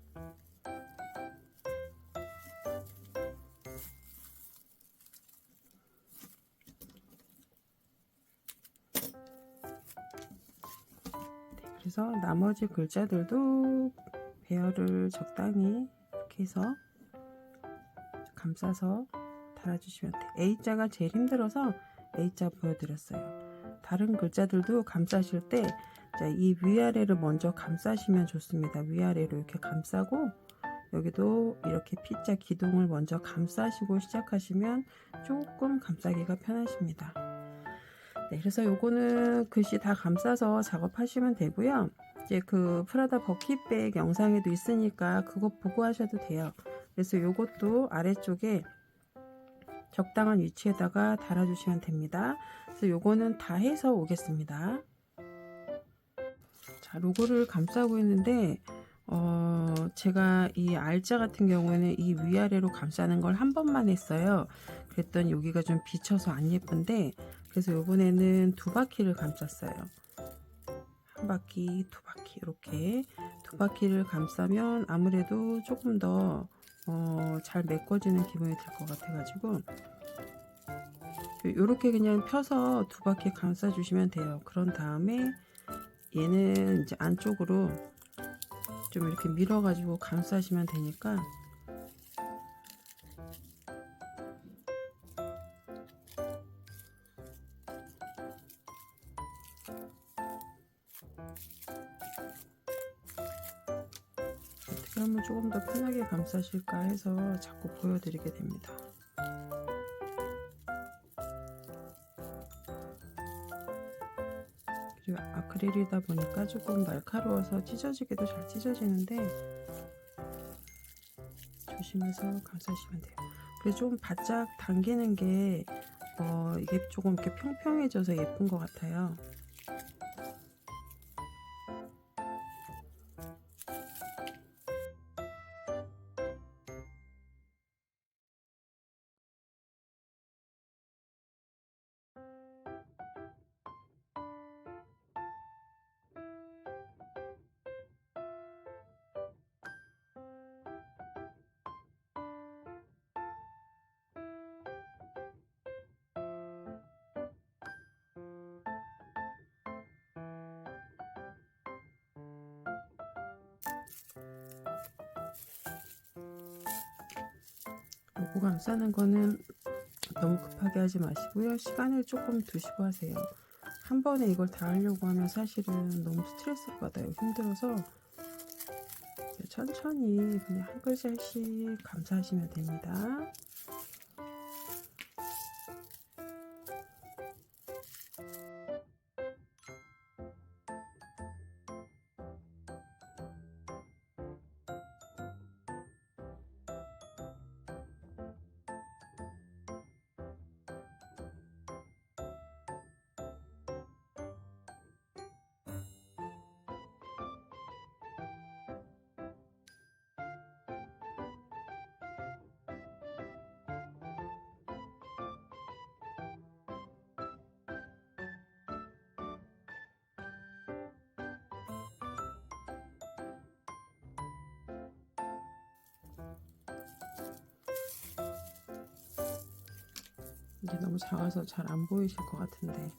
그래서 나머지 글자들도 배열을 적당히 이렇게 해서 감싸서 달아주시면 돼요. A자가 제일 힘들어서 A자 보여드렸어요. 다른 글자들도 감싸실 때 이 위아래를 먼저 감싸시면 좋습니다. 위아래로 이렇게 감싸고, 여기도 이렇게 P자 기둥을 먼저 감싸시고 시작하시면 조금 감싸기가 편하십니다. 네, 그래서 요거는 글씨 다 감싸서 작업하시면 되고요. 이제 그 프라다 버킷백 영상에도 있으니까 그거 보고 하셔도 돼요. 그래서 요것도 아래쪽에 적당한 위치에다가 달아주시면 됩니다. 그래서 요거는 다 해서 오겠습니다. 자, 로고를 감싸고 있는데 제가 이 R자 같은 경우에는 이 위아래로 감싸는 걸 한 번만 했어요. 그랬더니 여기가 좀 비쳐서 안 예쁜데, 그래서 요번에는 2바퀴를 감쌌어요. 1바퀴, 2바퀴 이렇게 2바퀴를 감싸면 아무래도 조금 더 잘 메꿔지는 기분이 들 것 같아 가지고 요렇게 그냥 펴서 2바퀴 감싸 주시면 돼요. 그런 다음에 얘는 이제 안쪽으로 좀 이렇게 밀어 가지고 감싸시면 되니까 어떻게 하면 조금 더 편하게 감싸실까 해서 자꾸 보여드리게 됩니다. 그리고 아크릴이다 보니까 조금 날카로워서 찢어지기도 잘 찢어지는데 조심해서 감싸시면 돼요. 그래서 좀 바짝 당기는 게 이게 조금 이렇게 평평해져서 예쁜 것 같아요. 요거 감싸는 거는 너무 급하게 하지 마시고요. 시간을 조금 두시고 하세요. 한 번에 이걸 다 하려고 하면 사실은 너무 스트레스 받아요. 힘들어서 천천히 그냥 한 글자씩 감싸시면 됩니다. 이게 너무 작아서 잘 안 보이실 것 같은데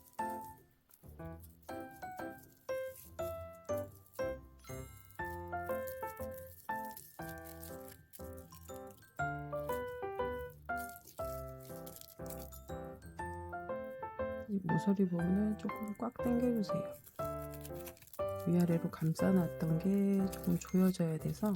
이 모서리 부분을 조금 꽉 당겨주세요. 위아래로 감싸놨던 게 조금 조여져야 돼서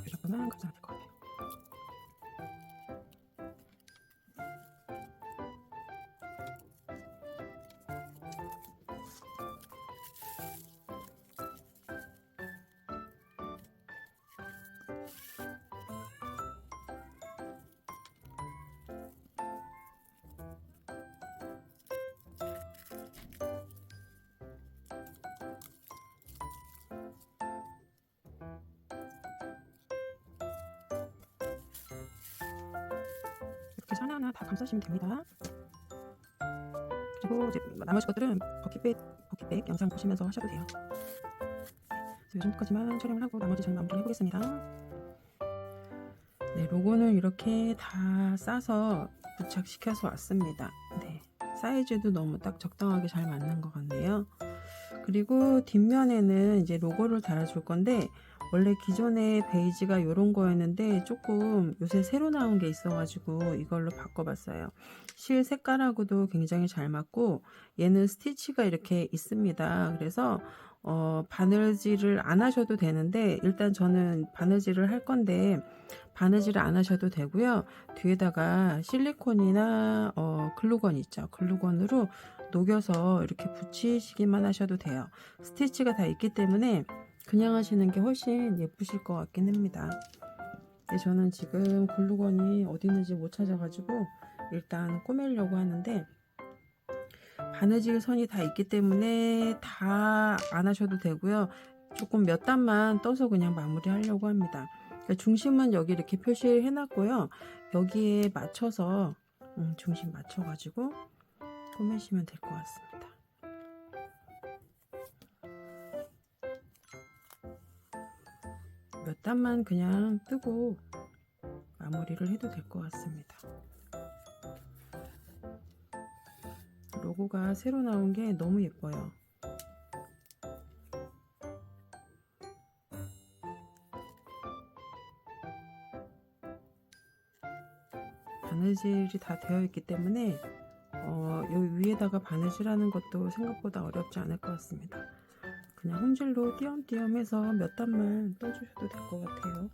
이렇게만 감싸면 될 것 같아요. 그래서 하나하나 다 감싸시면 됩니다. 그리고 이제 나머지 것들은 버킷백 영상 보시면서 하셔도 돼요. 그래서 이 정도까지만 촬영을 하고 나머지 저는 마무리 해보겠습니다. 네, 로고는 이렇게 다 싸서 부착시켜서 왔습니다. 네, 사이즈도 너무 딱 적당하게 잘 맞는 것 같네요. 그리고 뒷면에는 이제 로고를 달아줄 건데, 원래 기존에 베이지가 이런 거였는데 조금 요새 새로 나온 게 있어가지고 이걸로 바꿔봤어요. 실 색깔하고도 굉장히 잘 맞고, 얘는 스티치가 이렇게 있습니다. 그래서 바느질을 안 하셔도 되는데, 일단 저는 바느질을 할 건데 바느질을 안 하셔도 되고요. 뒤에다가 실리콘이나 글루건 있죠. 글루건으로 녹여서 이렇게 붙이시기만 하셔도 돼요. 스티치가 다 있기 때문에 그냥 하시는 게 훨씬 예쁘실 것 같긴 합니다. 근데 저는 지금 글루건이 어디 있는지 못 찾아가지고 일단 꾸미려고 하는데, 바느질 선이 다 있기 때문에 다 안 하셔도 되고요. 조금 몇 단만 떠서 그냥 마무리 하려고 합니다. 그러니까 중심은 여기 이렇게 표시해 놨고요. 여기에 맞춰서 중심 맞춰 가지고 꾸미시면 될 것 같습니다. 몇 단만 그냥 뜨고 마무리를 해도 될 것 같습니다. 로고가 새로 나온 게 너무 예뻐요. 바느질이 다 되어 있기 때문에 요 위에다가 바느질하는 것도 생각보다 어렵지 않을 것 같습니다. 그냥 홈질로 띄엄띄엄 해서 몇 단만 떠주셔도 될 것 같아요.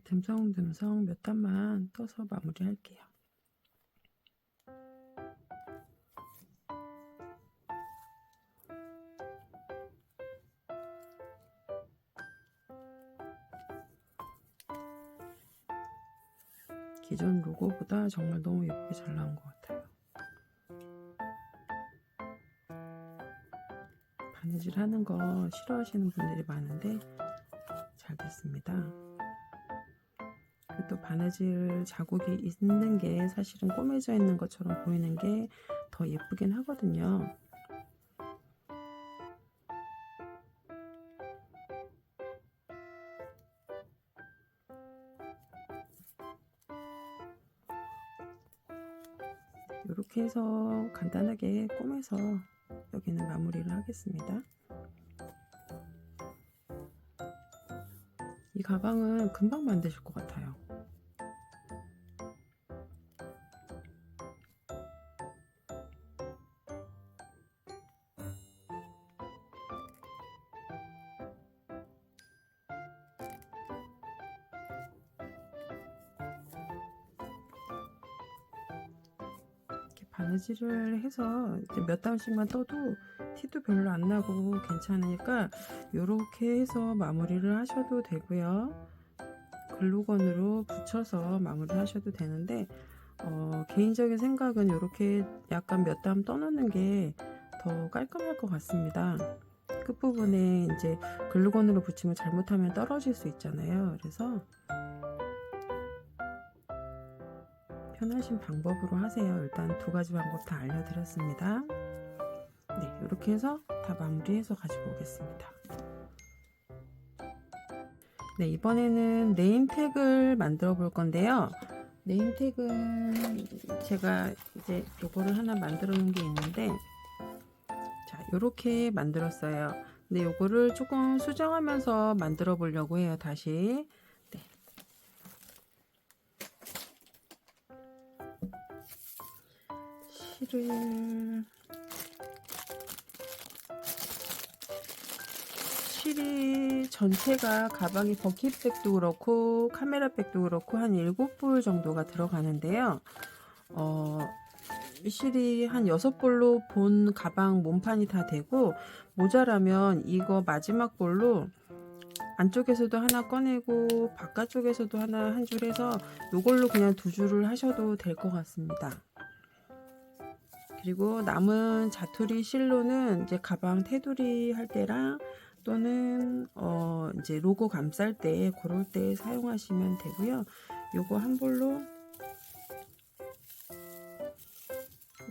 듬성듬성 몇 단만 떠서 마무리 할게요. 기존 로고보다 정말 너무 예쁘게 잘 나온 것 같아요. 바느질 하는 거 싫어하시는 분들이 많은데 잘 됐습니다. 또 바느질 자국이 있는 게 사실은 꼬매져 있는 것처럼 보이는 게 더 예쁘긴 하거든요. 이렇게 해서 간단하게 꼬매서 여기는 마무리를 하겠습니다. 이 가방은 금방 만드실 것 같아요. 바느질을 해서 이제 몇 단씩만 떠도 티도 별로 안 나고 괜찮으니까 이렇게 해서 마무리를 하셔도 되고요. 글루건으로 붙여서 마무리 하셔도 되는데 개인적인 생각은 이렇게 약간 몇 단 떠놓는 게 더 깔끔할 것 같습니다. 끝부분에 이제 글루건으로 붙이면 잘못하면 떨어질 수 있잖아요. 그래서 편하신 방법으로 하세요. 일단 두 가지 방법 다 알려드렸습니다. 네, 이렇게 해서 다 마무리해서 가지고 오겠습니다. 네, 이번에는 네임택을 만들어 볼 건데요. 네임택은 제가 이제 요거를 하나 만들어 놓은 게 있는데, 자, 요렇게 만들었어요. 근데 요거를 조금 수정하면서 만들어 보려고 해요. 다시. 네. 실이 전체가 가방이 버킷백도 그렇고 카메라백도 그렇고 한 7볼 정도가 들어가는데요. 실이 한 6볼로 본 가방 몸판이 다 되고, 모자라면 이거 마지막 볼로 안쪽에서도 하나 꺼내고 바깥쪽에서도 하나 한 줄 해서 이걸로 그냥 2줄을 하셔도 될 것 같습니다. 그리고 남은 자투리 실로는 이제 가방 테두리 할 때랑 또는 이제 로고 감쌀 때 그럴 때 사용하시면 되고요. 요거 한 볼로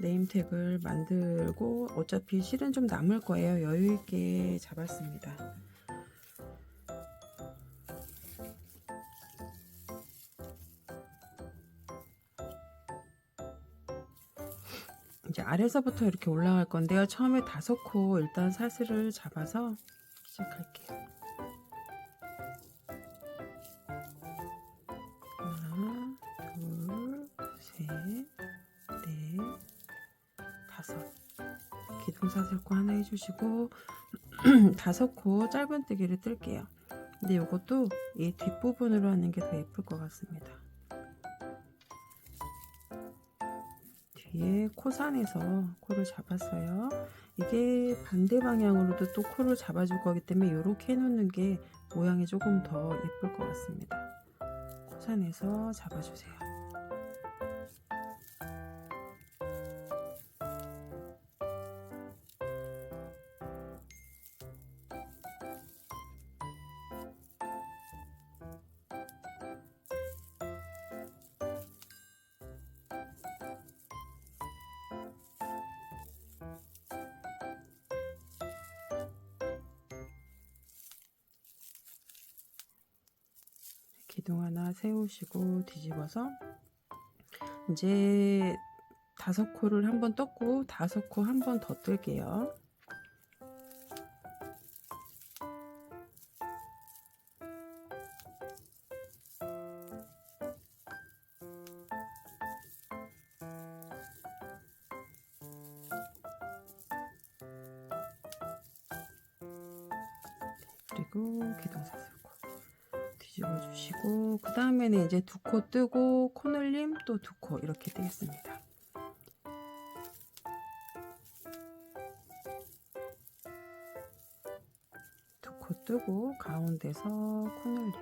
네임택을 만들고, 어차피 실은 좀 남을 거예요. 여유 있게 잡았습니다. 이제 아래서부터 이렇게 올라갈 건데요. 처음에 5코 일단 사슬을 잡아서 시작할게요. 하나, 둘, 셋, 넷, 5. 기둥사슬코 하나 해주시고 5코 짧은뜨기를 뜰게요. 근데 이것도 이 뒷부분으로 하는 게 더 예쁠 것 같습니다. 뒤에 코산에서 코를 잡았어요. 이게 반대 방향으로도 또 코를 잡아줄 거기 때문에 이렇게 해놓는 게 모양이 조금 더 예쁠 것 같습니다. 코산에서 잡아주세요. 기둥 하나 세우시고 뒤집어서 이제 5코를 한번 떴고 5코 한 번 더 뜰게요. 그리고 기둥사슬코 뒤집어 주시고, 그 다음에는 이제 2코 뜨고 코늘림 또 2코 이렇게 뜨겠습니다. 코 뜨고 가운데서 코늘림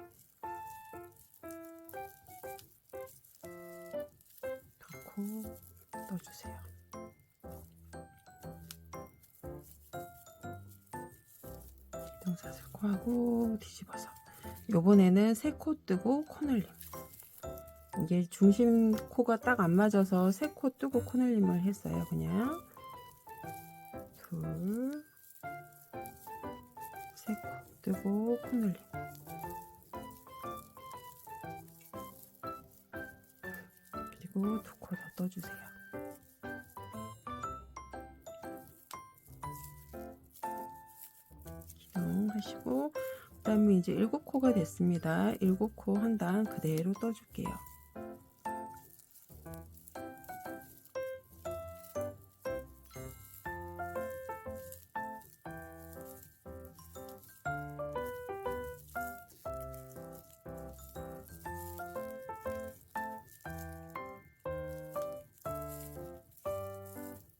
2코 떠주세요. 기둥사슬코 하고 뒤집어서 요번에는 3코 뜨고 코늘림. 이게 중심 코가 딱 안 맞아서 3코 뜨고 코늘림을 했어요. 그냥 둘, 3코 뜨고 코늘림. 그리고 2코 더 떠주세요. 기둥 하시고, 그 다음에 이제 7코가 됐습니다. 7코 한 단 그대로 떠줄게요.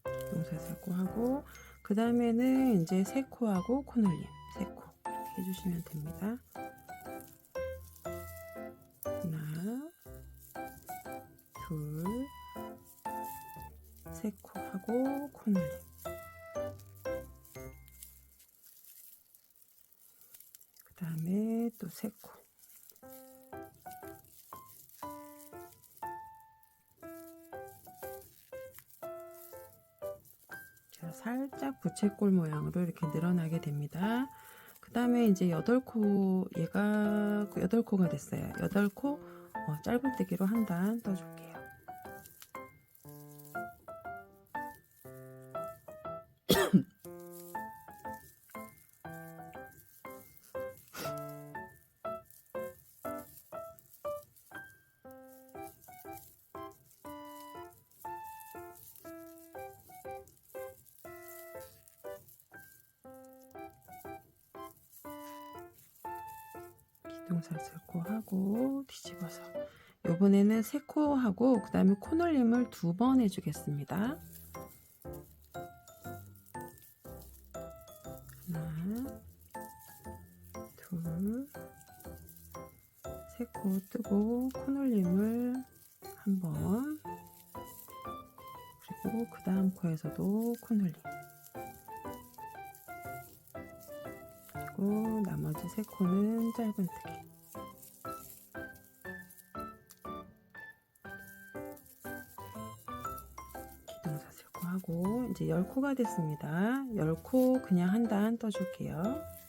기둥사슬코 하고, 그 다음에는 이제 3코하고 코늘림 3코 이렇게 해주시면 됩니다. 하나, 둘, 3코 하고 코늘림. 그 다음에 또 3코. 자, 살짝 부채꼴 모양으로 이렇게 늘어나게 됩니다. 그 다음에 이제 8코, 얘가 8코가 됐어요. 8코 짧은뜨기로 한 단 떠줄게요. 기둥사슬 코 하고 뒤집어서 요번에는 세 코 하고 그 다음에 코늘림을 2번 해주겠습니다. 하나, 둘, 세 코 뜨고 코늘림을 한 번, 그리고 그 다음 코에서도 코늘림, 그리고 나머지 세 코는 짧은뜨기. 기둥사슬코 하고 이제 10코가 됐습니다. 10코 그냥 한 단 떠줄게요.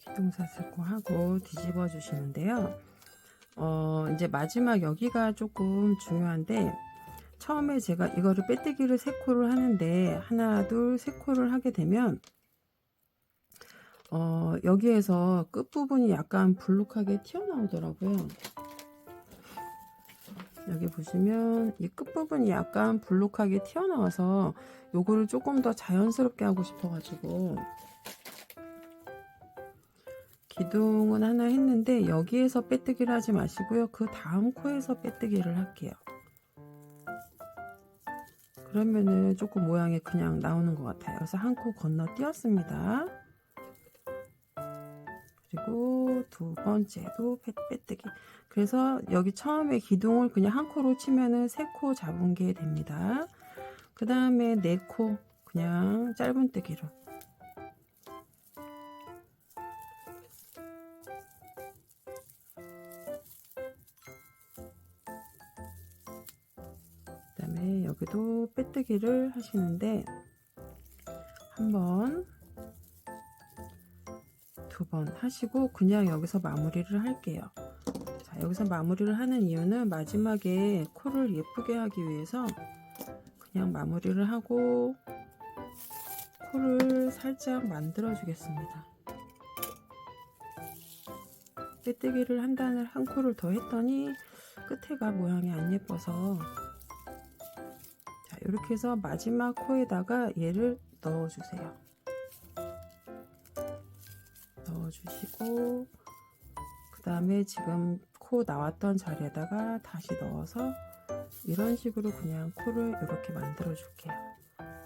기둥사슬코 하고 뒤집어 주시는데요. 이제 마지막 여기가 조금 중요한데, 처음에 제가 이거를 빼뜨기를 3코를 하는데 하나 둘 3코를 하게 되면 여기에서 끝부분이 약간 불룩하게 튀어나오더라고요. 여기 보시면 이 끝부분이 약간 불룩하게 튀어나와서 요거를 조금 더 자연스럽게 하고 싶어 가지고 기둥은 하나 했는데 여기에서 빼뜨기를 하지 마시고요, 그 다음 코에서 빼뜨기를 할게요. 그러면은 조금 모양이 그냥 나오는 것 같아요. 그래서 한 코 건너 띄었습니다. 그리고 두 번째도 빼뜨기. 그래서 여기 처음에 기둥을 그냥 한 코로 치면은 3코 잡은 게 됩니다. 그 다음에 4코 그냥 짧은뜨기로, 그 다음에 여기도 빼뜨기를 하시는데 한 번, 2번 하시고 그냥 여기서 마무리를 할게요. 자, 여기서 마무리를 하는 이유는 마지막에 코를 예쁘게 하기 위해서 그냥 마무리를 하고 코를 살짝 만들어 주겠습니다. 빼뜨기를 한 단을 한 코를 더 했더니 끝에가 모양이 안 예뻐서, 자, 이렇게 해서 마지막 코에다가 얘를 넣어 주세요. 넣어 주시고 그 다음에 지금 코 나왔던 자리에다가 다시 넣어서 이런 식으로 그냥 코를 이렇게 만들어 줄게요.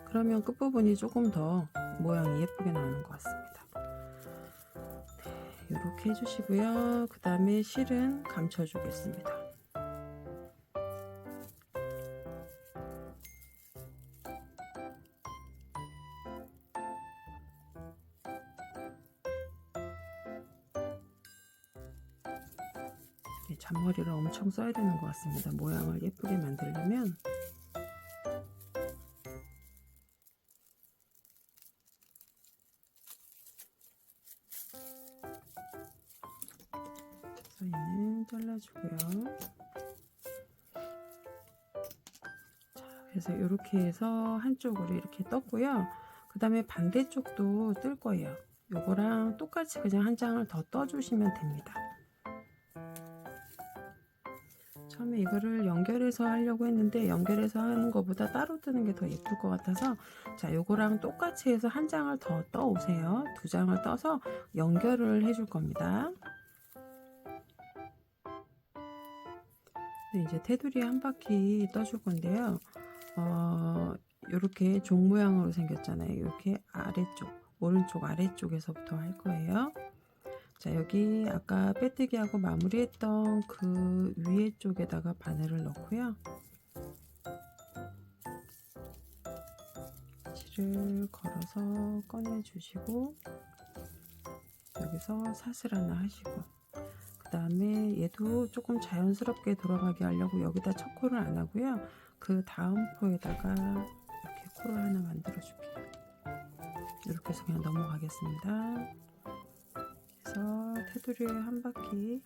그러면 끝부분이 조금 더 모양이 예쁘게 나오는 것 같습니다. 네, 이렇게 해주시고요. 그 다음에 실은 감춰 주겠습니다. 잔머리를 엄청 써야 되는 것 같습니다. 모양을 예쁘게 만들려면. 사이는 잘라주고요. 자, 그래서 이렇게 해서 한쪽으로 이렇게 떴고요. 그 다음에 반대쪽도 뜰 거예요. 요거랑 똑같이 그냥 한 장을 더 떠주시면 됩니다. 처음에 이거를 연결해서 하려고 했는데 연결해서 하는 것보다 따로 뜨는 게 더 예쁠 것 같아서, 자, 요거랑 똑같이 해서 한 장을 더 떠 오세요. 2장을 떠서 연결을 해줄 겁니다. 네, 이제 테두리 한 바퀴 떠줄 건데요. 이렇게 종 모양으로 생겼잖아요. 이렇게 아래쪽, 오른쪽 아래쪽에서부터 할 거예요. 자, 여기 아까 빼뜨기하고 마무리했던 그 위에 쪽에다가 바늘을 넣고요. 실을 걸어서 꺼내 주시고 여기서 사슬 하나 하시고, 그 다음에 얘도 조금 자연스럽게 돌아가게 하려고 여기다 첫 코를 안 하고요, 그 다음 코에다가 이렇게 코를 하나 만들어 줄게요. 이렇게 해서 그냥 넘어가겠습니다. 그래서 테두리에 한 바퀴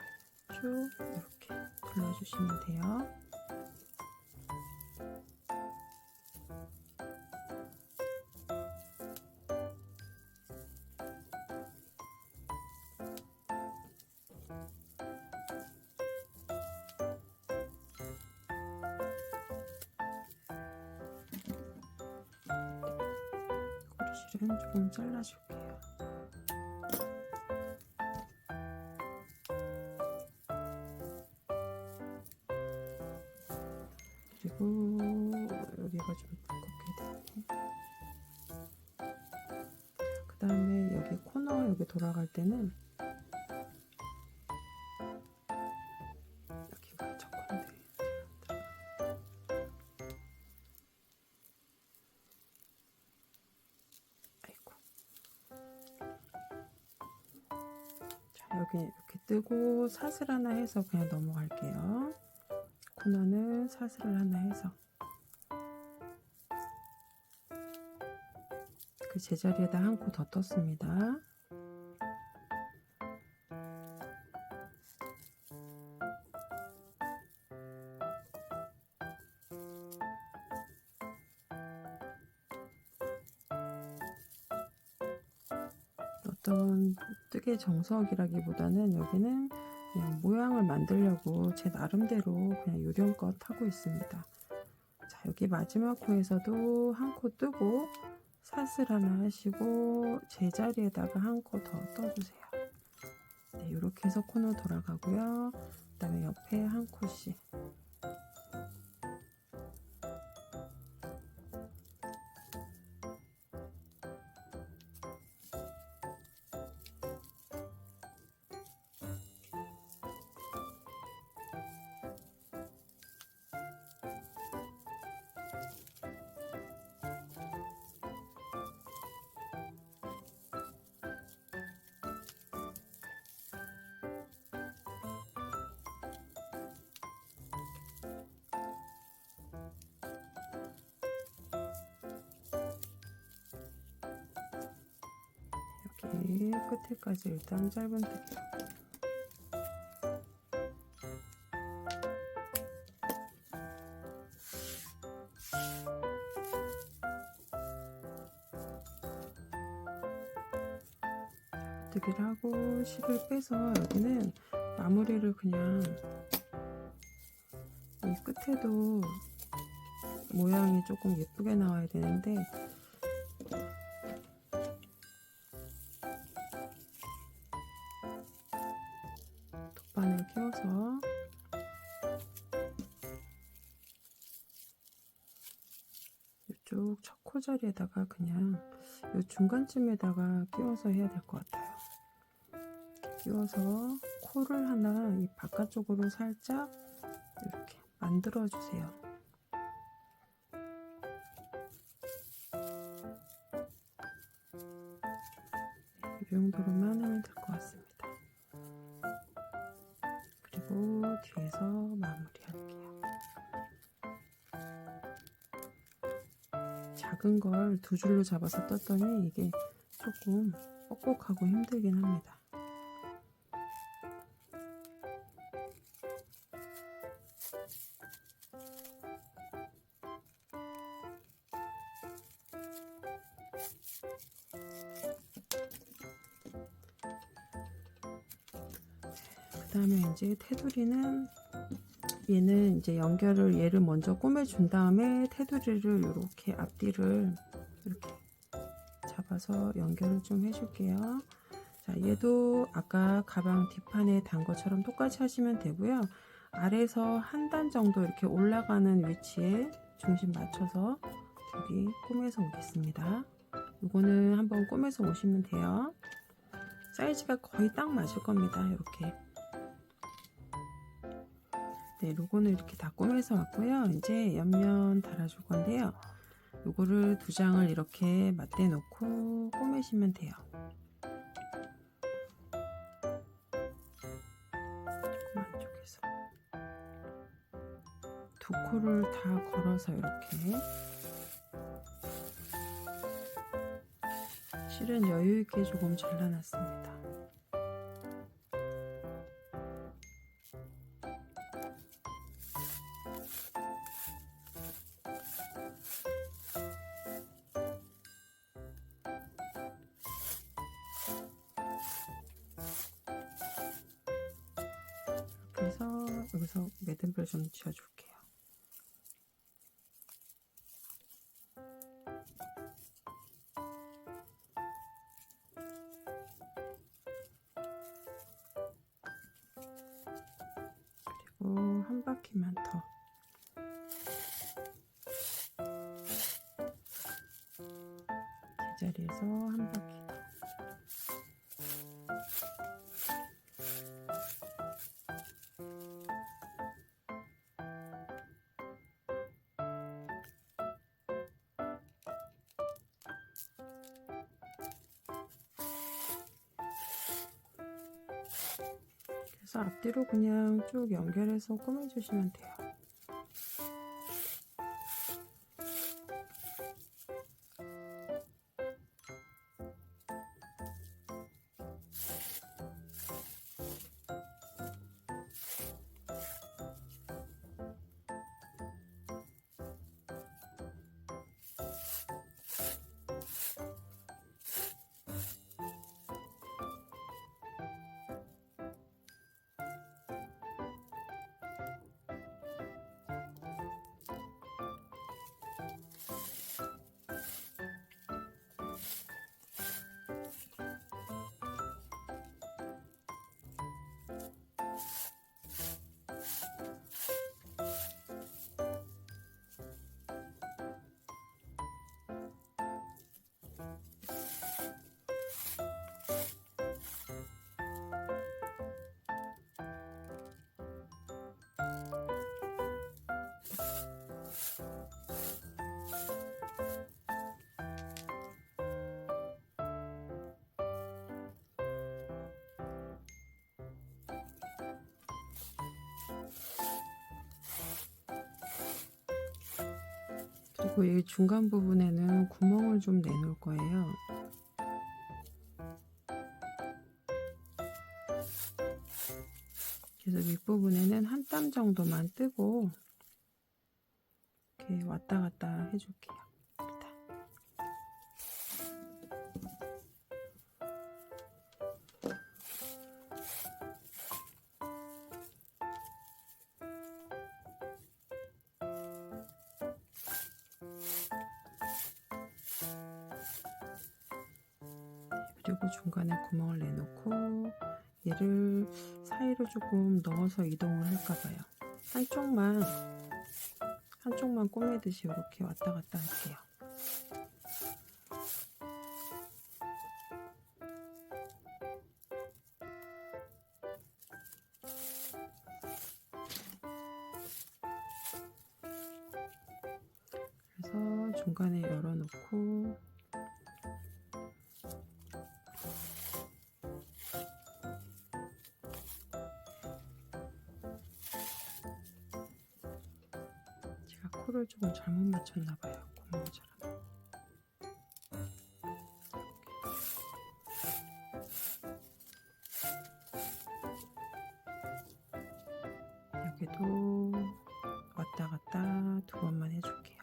쭉 이렇게 눌러주시면 돼요. 꼬리실은 조금 잘라줄게요. 그리고 여기가 좀 두껍게 되네. 그 다음에 여기 코너 여기 돌아갈 때는 여기가 첫 코너들이 아이고. 자, 여기 이렇게 뜨고 사슬 하나 해서 그냥 넘어갈게요. 코너는 사슬을 하나 해서 그 제자리에다 한 코 더 떴습니다. 어떤 뜨개 정석이라기보다는 여기는 그냥 모양을 만들려고 제 나름대로 그냥 요령껏 하고 있습니다. 자, 여기 마지막 코에서도 한 코 뜨고 사슬 하나 하시고 제자리에다가 한 코 더 떠주세요. 네, 이렇게 해서 코너 돌아가고요. 그 다음에 옆에 한 코씩 이렇게 끝에까지 일단 짧은 뜨기 뜨기를 하고 실을 빼서 여기는 마무리를 그냥 이 끝에도 모양이 조금 예쁘게 나와야 되는데 돗바늘 끼워서 이쪽 첫 코 자리에다가 그냥 이 중간쯤에다가 끼워서 해야 될 것 같아요. 끼워서 코를 하나 이 바깥쪽으로 살짝 이렇게 만들어 주세요. 이 정도로만 하면 될 것 같습니다. 그리고 뒤에서 마무리할게요. 작은 걸 두 줄로 잡아서 떴더니 이게 조금 뻑뻑하고 힘들긴 합니다. 그 다음에 이제 테두리는 얘는 이제 연결을 얘를 먼저 꼬매준 다음에 테두리를 이렇게 앞뒤를 이렇게 잡아서 연결을 좀 해줄게요. 자, 얘도 아까 가방 뒷판에 단 것처럼 똑같이 하시면 되고요. 아래에서 한 단 정도 이렇게 올라가는 위치에 중심 맞춰서 여기 꼬매서 오겠습니다. 이거는 한번 꼬매서 오시면 돼요. 사이즈가 거의 딱 맞을 겁니다. 이렇게. 네, 로고는 이렇게 다 꼬매서 왔고요. 이제 옆면 달아줄 건데요. 요거를 두 장을 이렇게 맞대 놓고 꼬매시면 돼요. 조금 안쪽에서 두 코를 다 걸어서 이렇게 실은 여유 있게 조금 잘라놨습니다. 그래서 여기서 매듭을 좀 지어줄게요. 그리고 한 바퀴만 더. 제자리에서 한 바퀴 더. 그래서 앞뒤로 그냥 쭉 연결해서 꾸며주시면 돼요. 그리고 이 중간 부분에는 구멍을 좀 내놓을 거예요. 그래서 윗부분에는 한 땀 정도만 뜨고 이렇게 왔다 갔다 해줄게요. 그리고 중간에 구멍을 내놓고 얘를 사이로 조금 넣어서 이동을 할까봐요. 한쪽만 꼬매듯이 이렇게 왔다 갔다 할게요. 그래서 중간에 열어놓고 코를 조금 잘못 맞췄나봐요. 구멍처럼. 여기도 왔다 갔다 2번만 해줄게요.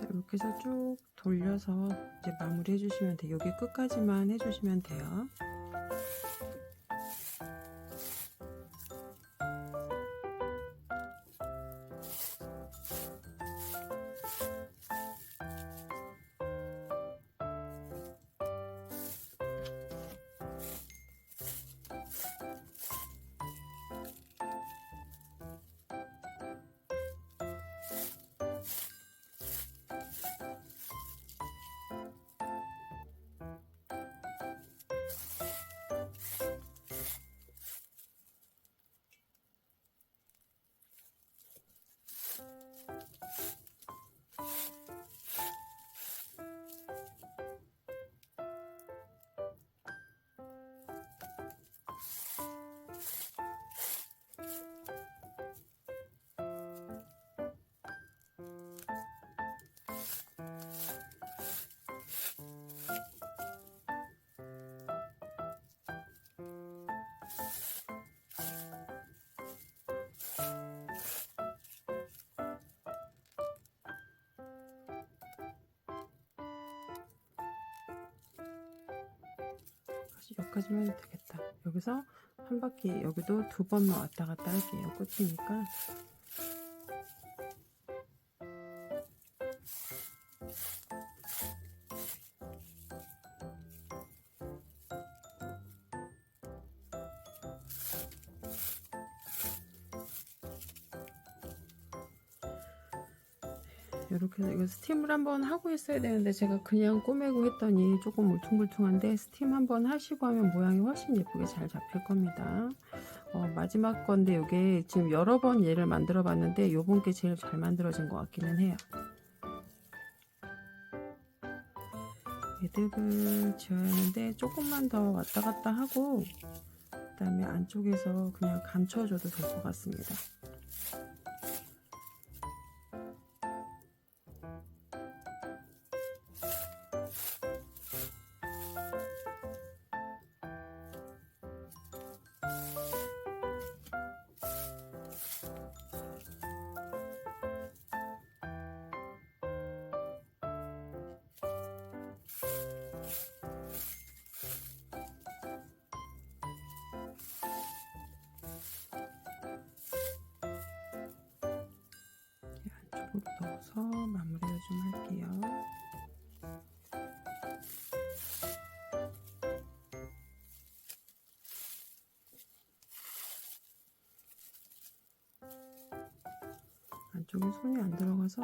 이렇게 해서 쭉 돌려서 이제 마무리 해주시면 돼요. 여기 끝까지만 해주시면 돼요. 여기까지만 해도 되겠다. 여기서 한 바퀴, 여기도 2번만 왔다 갔다 할게요. 끝이니까. 이렇게 해서 이거 스팀을 한번 하고 했어야 되는데 제가 그냥 꼬매고 했더니 조금 울퉁불퉁한데, 스팀 한번 하시고 하면 모양이 훨씬 예쁘게 잘 잡힐 겁니다. 마지막 건데 이게 지금 여러 번 얘를 만들어 봤는데 요번 게 제일 잘 만들어진 것 같기는 해요. 매듭을 지어야 하는데 조금만 더 왔다 갔다 하고 그 다음에 안쪽에서 그냥 감춰줘도 될 것 같습니다. 안쪽으로 넣어서 마무리를 좀 할게요. 안쪽에 손이 안 들어가서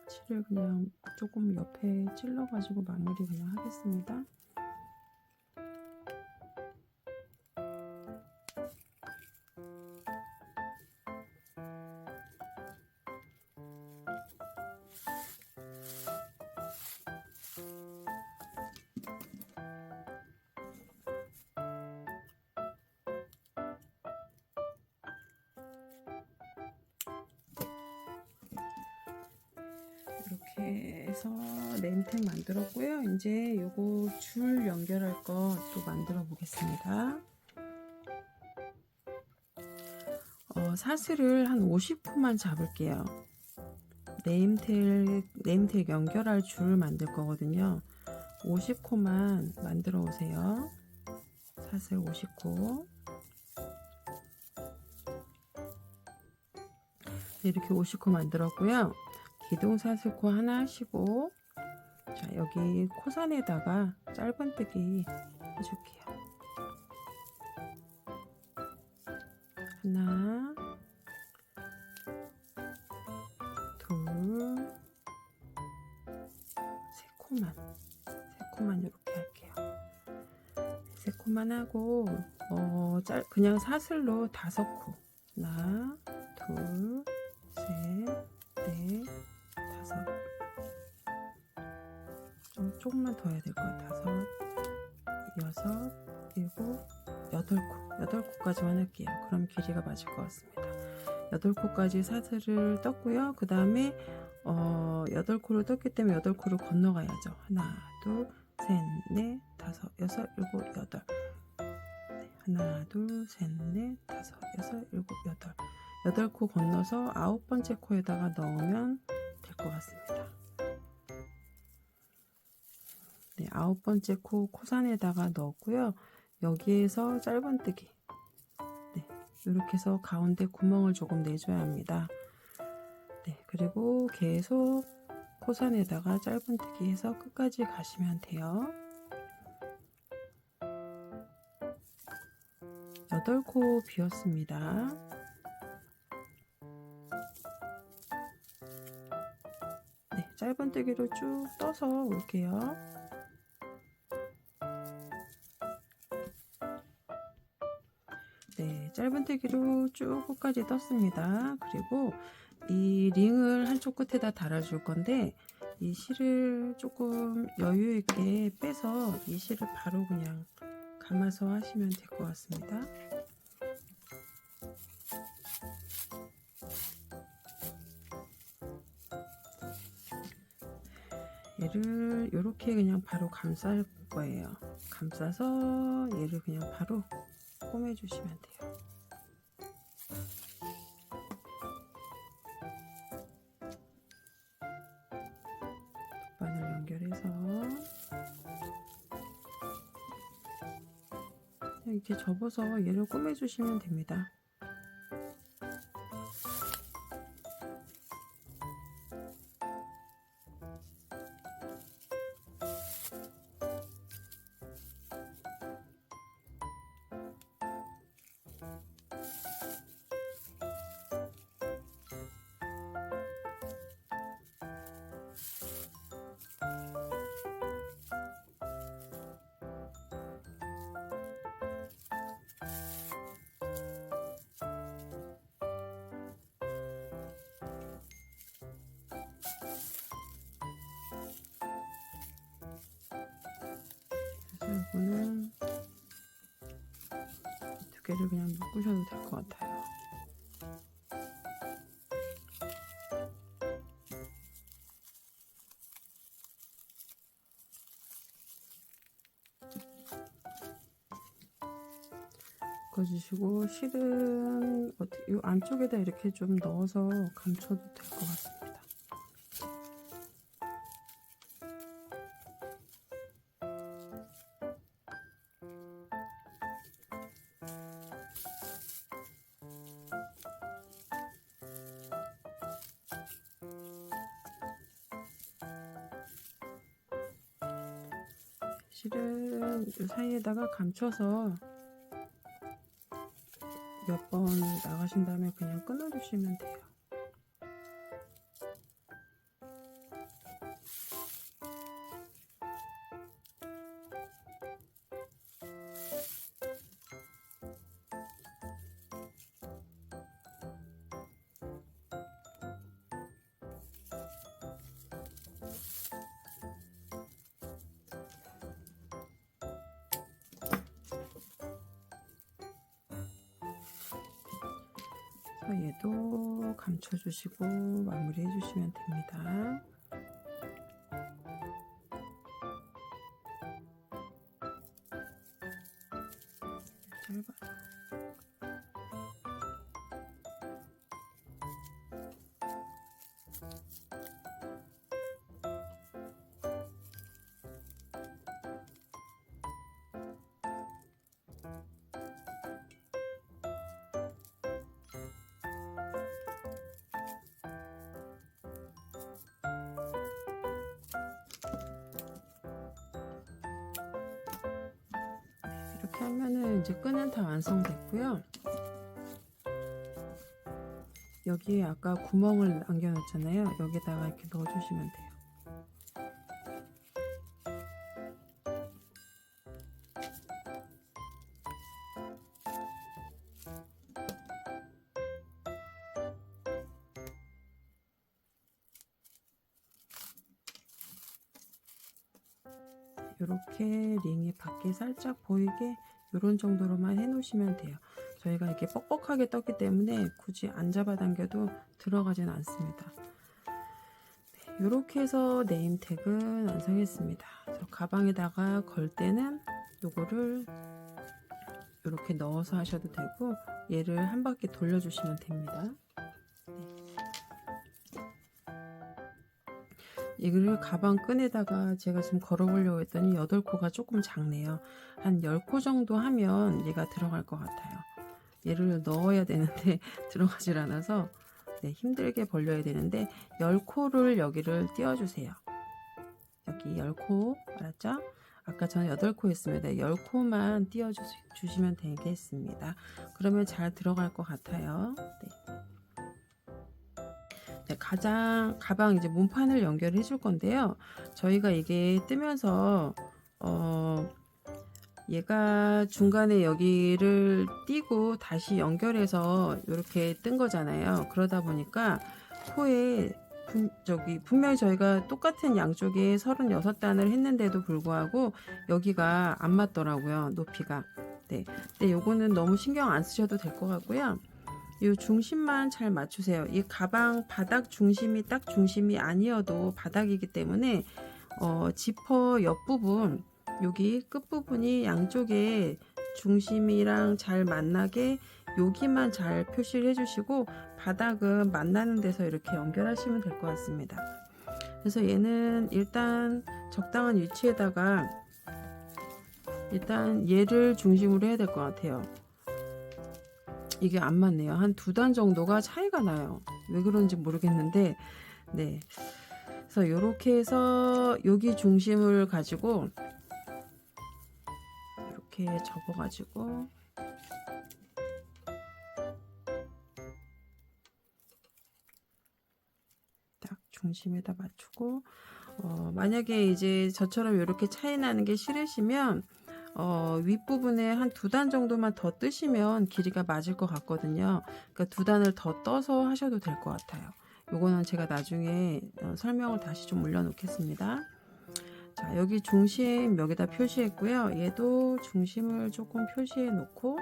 칠을 그냥 조금 옆에 찔러 가지고 마무리 그냥 하겠습니다. 이렇게 해서 네임택 만들었고요. 이제 요거 줄 연결할 거 또 만들어 보겠습니다. 사슬을 한 50코만 잡을게요. 네임택 연결할 줄을 만들 거거든요. 50코만 만들어 오세요. 사슬 50코. 이렇게 50코 만들었고요. 기둥 사슬코 하나 하시고, 자, 여기 코선에다가 짧은뜨기 해줄게요. 하나, 둘, 세 코만 이렇게 할게요. 세 코만 하고, 그냥 사슬로 5코. 하나, 둘, 셋, 넷, 5. 조금만 더 해야 될 것 같아서 6, 7, 8코. 8코까지만 할게요. 그럼 길이가 맞을 것 같습니다. 8코까지 사슬을 떴고요. 그 다음에 8코를 떴기 때문에 8코를 건너가야죠. 하나, 둘, 셋, 넷, 5, 6, 7, 8. 하나, 둘, 셋, 넷, 5, 6, 7, 8. 8코 건너서 9번째 코에다가 넣으면 될 것 같습니다. 네, 9번째 코산에다가 넣었고요. 여기에서 짧은뜨기. 네, 이렇게 해서 가운데 구멍을 조금 내줘야 합니다. 네, 그리고 계속 코산에다가 짧은뜨기 해서 끝까지 가시면 돼요. 8코 비었습니다. 네, 짧은뜨기로 쭉 떠서 올게요. 네, 짧은뜨기로 쭉 끝까지 떴습니다. 그리고 이 링을 한쪽 끝에다 달아줄 건데, 이 실을 조금 여유 있게 빼서 이 실을 바로 그냥 감아서 하시면 될 것 같습니다. 얘를 이렇게 그냥 바로 감쌀 거예요. 감싸서 얘를 그냥 바로 꼬매 주시면 돼요. 바늘 연결해서 이렇게 접어서 얘를 꾸며주시면 됩니다. 그래서 이거는 두 개를 그냥 묶으셔도 될 것 같아요. 묶어주시고 실은 이 안쪽에다 이렇게 좀 넣어서 감춰도 될 것 같습니다. 실은 이 사이에다가 감춰서 몇 번 나가신 다음에 그냥 끊어주시면 돼요. 얘도 감춰주시고 마무리 해주시면 됩니다. 짧아서. 이렇게 하면은 이제 끈은 다 완성됐고요. 여기에 아까 구멍을 남겨놨잖아요. 여기다가 이렇게 넣어주시면 돼요. 이렇게 링이 밖에 살짝 보이게 이런 정도로만 해 놓으시면 돼요. 저희가 이렇게 뻑뻑하게 떴기 때문에 굳이 안 잡아당겨도 들어가진 않습니다. 네, 이렇게 해서 네임택은 완성했습니다. 가방에다가 걸 때는 요거를 이렇게 넣어서 하셔도 되고 얘를 한 바퀴 돌려주시면 됩니다. 이거를 가방 끈에다가 제가 지금 걸어보려고 했더니 8코가 조금 작네요. 한 10코 정도 하면 얘가 들어갈 것 같아요. 얘를 넣어야 되는데 들어가질 않아서 네, 힘들게 벌려야 되는데 10코를 여기를 띄워주세요. 여기 10코 알았죠? 아까 저는 8코 했습니다. 10코만 띄워주시면 되겠습니다. 그러면 잘 들어갈 것 같아요. 네. 가방 이제 몸판을 연결해 줄 건데요. 저희가 이게 뜨면서 얘가 중간에 여기를 띄고 다시 연결해서 이렇게 뜬 거잖아요. 그러다 보니까 코에 분명히 저희가 똑같은 양쪽에 36단을 했는데도 불구하고 여기가 안 맞더라고요. 높이가. 네. 근데 요거는 너무 신경 안 쓰셔도 될 것 같고요. 이 중심만 잘 맞추세요. 이 가방 바닥 중심이 딱 중심이 아니어도 바닥이기 때문에 지퍼 옆부분 여기 끝부분이 양쪽에 중심이랑 잘 만나게 여기만 잘 표시를 해주시고 바닥은 만나는 데서 이렇게 연결하시면 될 것 같습니다. 그래서 얘는 일단 적당한 위치에다가 일단 얘를 중심으로 해야 될 것 같아요. 이게 안 맞네요. 한 2단 정도가 차이가 나요. 왜 그런지 모르겠는데, 네. 그래서 이렇게 해서 여기 중심을 가지고 이렇게 접어 가지고 딱 중심에다 맞추고, 만약에 이제 저처럼 이렇게 차이 나는 게 싫으시면 윗부분에 한 2단 정도만 더 뜨시면 길이가 맞을 것 같거든요. 그러니까 2단을 더 떠서 하셔도 될 것 같아요. 요거는 제가 나중에 설명을 다시 좀 올려놓겠습니다. 자, 여기 중심 여기다 표시했고요. 얘도 중심을 조금 표시해 놓고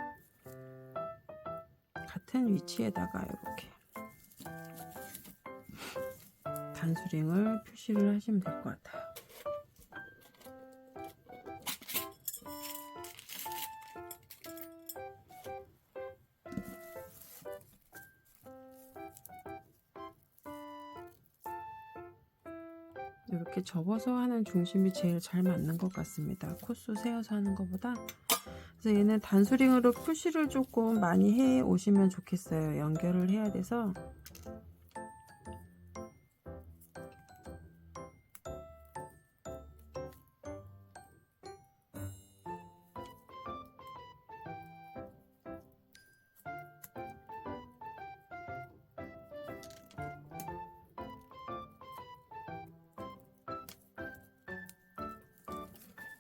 같은 위치에다가 이렇게 단수링을 표시를 하시면 될 것 같아요. 이렇게 접어서 하는 중심이 제일 잘 맞는 것 같습니다. 코수 세워서 하는 것보다. 그래서 얘는 단수링으로 표시를 조금 많이 해 오시면 좋겠어요. 연결을 해야 돼서.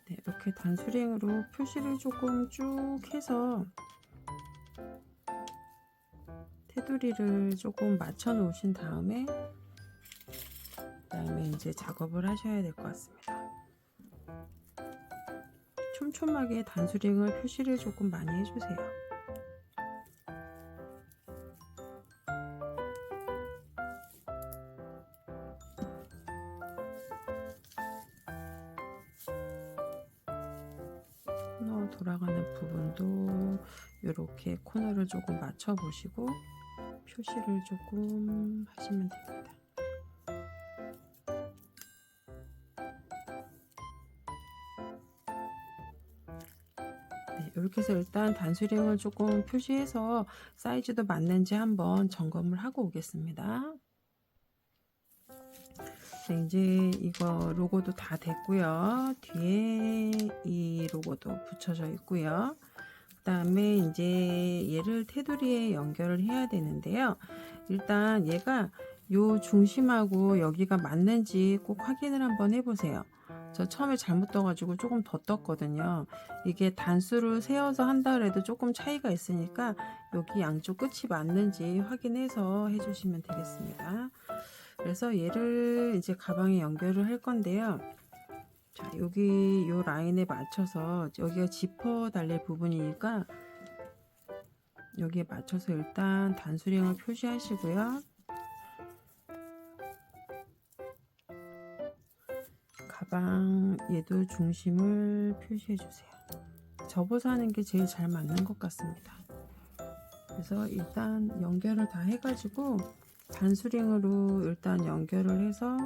네, 이렇게 단수링으로 표시를 조금 쭉 해서 테두리를 조금 맞춰 놓으신 다음에 그다음에 이제 작업을 하셔야 될 것 같습니다. 촘촘하게 단수링을 표시를 조금 많이 해주세요. 코너 돌아가는 부분도 이렇게 코너를 조금 맞춰 보시고 표시를 조금 하시면 됩니다. 네, 이렇게 해서 일단 단수링을 조금 표시해서 사이즈도 맞는지 한번 점검을 하고 오겠습니다. 네, 이제 이거 로고도 다 됐고요. 뒤에 이 로고도 붙여져 있고요. 그 다음에 이제 얘를 테두리에 연결을 해야 되는데요. 일단 얘가 요 중심하고 여기가 맞는지 꼭 확인을 한번 해보세요. 저 처음에 잘못 떠가지고 조금 더 떴거든요. 이게 단수를 세워서 한다 그래도 조금 차이가 있으니까 여기 양쪽 끝이 맞는지 확인해서 해주시면 되겠습니다. 그래서 얘를 이제 가방에 연결을 할 건데요. 자, 여기 요 라인에 맞춰서 여기가 지퍼 달릴 부분이니까 여기에 맞춰서 일단 단수링을 표시하시고요. 가방 얘도 중심을 표시해 주세요. 접어서 하는 게 제일 잘 맞는 것 같습니다. 그래서 일단 연결을 다 해가지고 단수링으로 일단 연결을 해서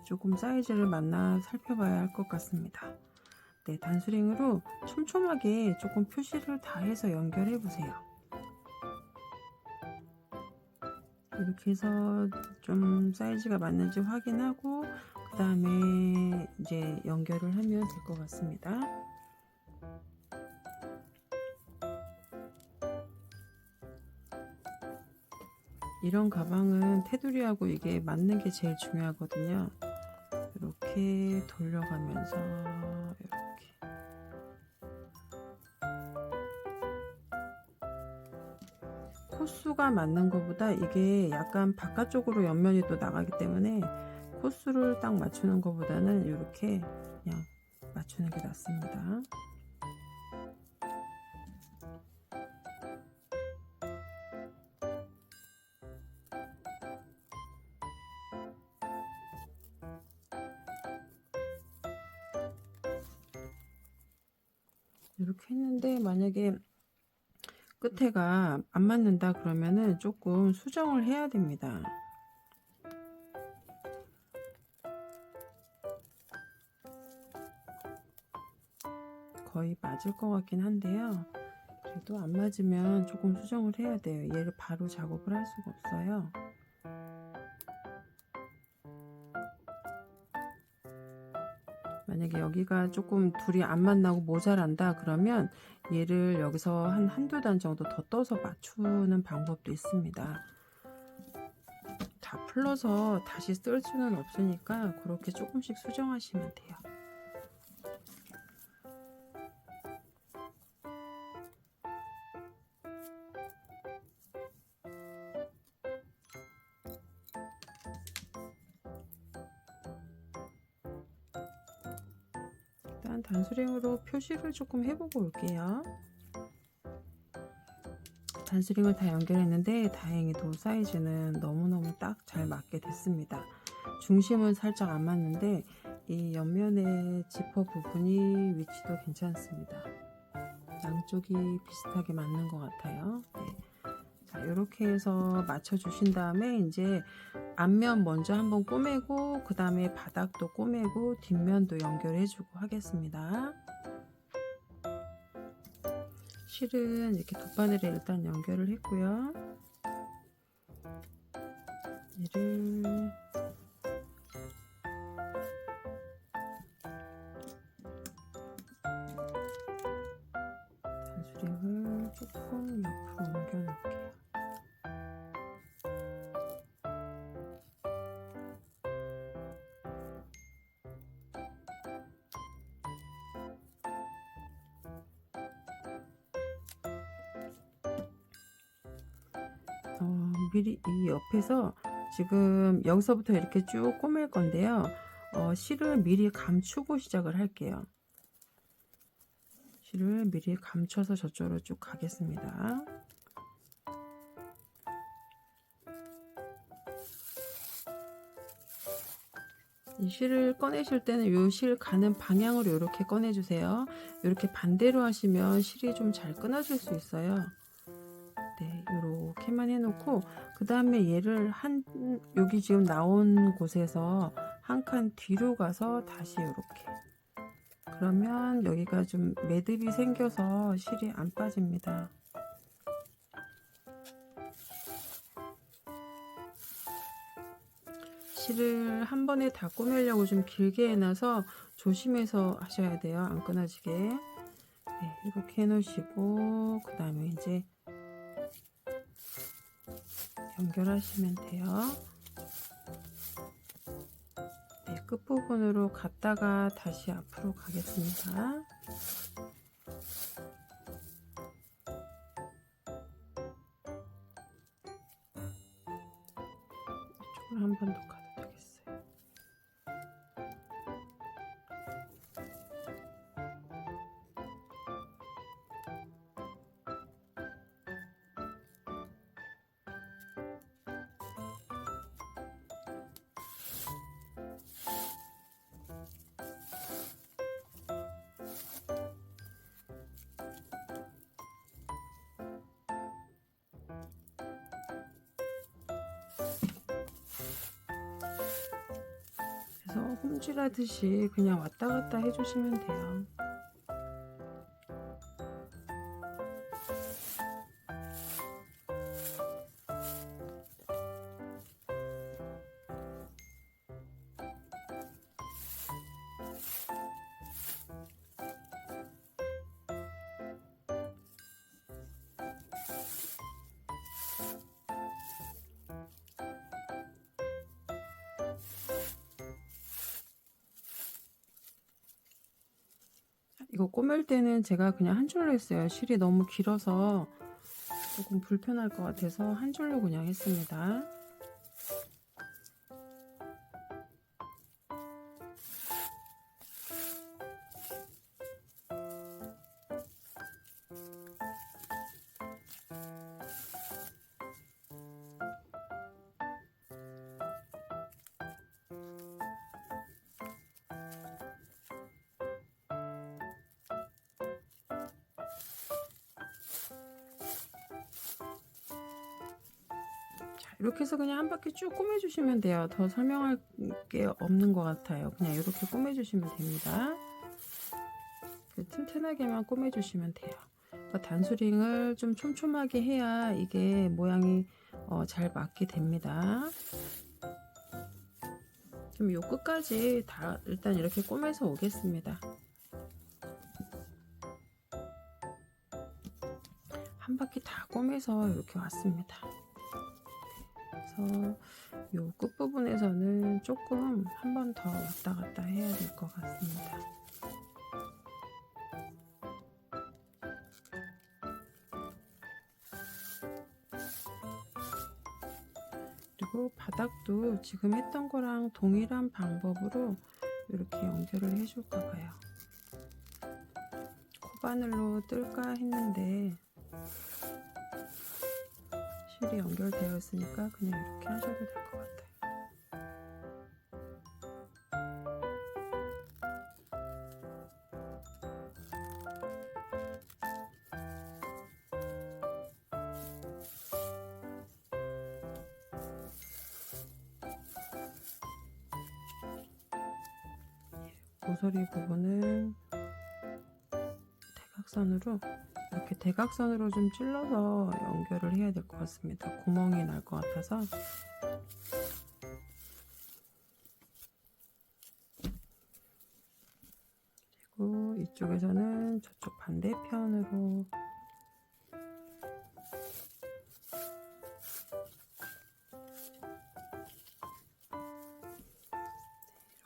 조금 사이즈를 맞나 살펴봐야 할 것 같습니다. 네, 단수링으로 촘촘하게 조금 표시를 다 해서 연결해 보세요. 이렇게 해서 좀 사이즈가 맞는지 확인하고 그 다음에 이제 연결을 하면 될 것 같습니다. 이런 가방은 테두리하고 이게 맞는 게 제일 중요하거든요. 이렇게 돌려가면서 이렇게 코수가 맞는 것보다 이게 약간 바깥쪽으로 옆면이 또 나가기 때문에 코수를 딱 맞추는 것보다는 이렇게 그냥 맞추는 게 낫습니다. 이렇게 했는데 만약에 끝에가 안 맞는다 그러면은 조금 수정을 해야 됩니다. 거의 맞을 것 같긴 한데요. 그래도 안 맞으면 조금 수정을 해야 돼요. 얘를 바로 작업을 할 수가 없어요. 만약에 여기가 조금 둘이 안 만나고 모자란다 그러면 얘를 여기서 한두 단 정도 더 떠서 맞추는 방법도 있습니다. 다 풀러서 다시 쓸 수는 없으니까 그렇게 조금씩 수정하시면 돼요. 일단 단수링으로 표시를 조금 해보고 올게요. 단수링을 다 연결했는데 다행히도 사이즈는 너무너무 딱 잘 맞게 됐습니다. 중심은 살짝 안 맞는데 이 옆면의 지퍼 부분이 위치도 괜찮습니다. 양쪽이 비슷하게 맞는 것 같아요. 네. 자, 이렇게 해서 맞춰 주신 다음에 이제 앞면 먼저 한번 꼬매고 그 다음에 바닥도 꼬매고 뒷면도 연결해 주고 하겠습니다. 실은 이렇게 두 바늘에 일단 연결을 했고요. 얘를 단수링을 조금 옆으로 옮겨 놓을게요. 미리 이 옆에서 지금 여기서부터 이렇게 쭉 꼬맬 건데요. 실을 미리 감추고 시작을 할게요. 실을 미리 감춰서 저쪽으로 쭉 가겠습니다. 이 실을 꺼내실 때는 이 실 가는 방향으로 이렇게 꺼내주세요. 이렇게 반대로 하시면 실이 좀 잘 끊어질 수 있어요. 네, 이렇게만 해놓고 그 다음에 얘를 여기 지금 나온 곳에서 한 칸 뒤로 가서 다시 이렇게, 그러면 여기가 좀 매듭이 생겨서 실이 안 빠집니다. 실을 한 번에 다 꼬매려고 좀 길게 해놔서 조심해서 하셔야 돼요. 안 끊어지게. 네, 이렇게 해놓으시고 그 다음에 이제 연결하시면 돼요. 네, 끝부분으로 갔다가 다시 앞으로 가겠습니다. 이쪽으로 한 번 더 가도 되겠어요. 그래서 홈질하듯이 그냥 왔다 갔다 해주시면 돼요. 이거 꼬맬 때는 제가 그냥 한 줄로 했어요. 실이 너무 길어서 조금 불편할 것 같아서 한 줄로 그냥 했습니다. 이렇게 해서 그냥 한 바퀴 쭉 꾸며주시면 돼요. 더 설명할 게 없는 것 같아요. 그냥 이렇게 꾸며주시면 됩니다. 그 튼튼하게만 꼬매주시면 돼요. 그러니까 단수링을 좀 촘촘하게 해야 이게 모양이 잘 맞게 됩니다. 좀 요 끝까지 다 일단 이렇게 꼬매서 오겠습니다. 한 바퀴 다 꼬매서 이렇게 왔습니다. 그래서 요 끝부분에서는 조금 한 번 더 왔다 갔다 해야 될 것 같습니다. 그리고 바닥도 지금 했던 거랑 동일한 방법으로 이렇게 연결을 해줄까 봐요. 코바늘로 뜰까 했는데 실이 연결되어 있으니까 그냥 이렇게 하셔도 될 것 같아요. 모서리 부분은 대각선으로 좀 찔러서 연결을 해야 될 것 같습니다. 구멍이 날 것 같아서. 그리고 이쪽에서는 저쪽 반대편으로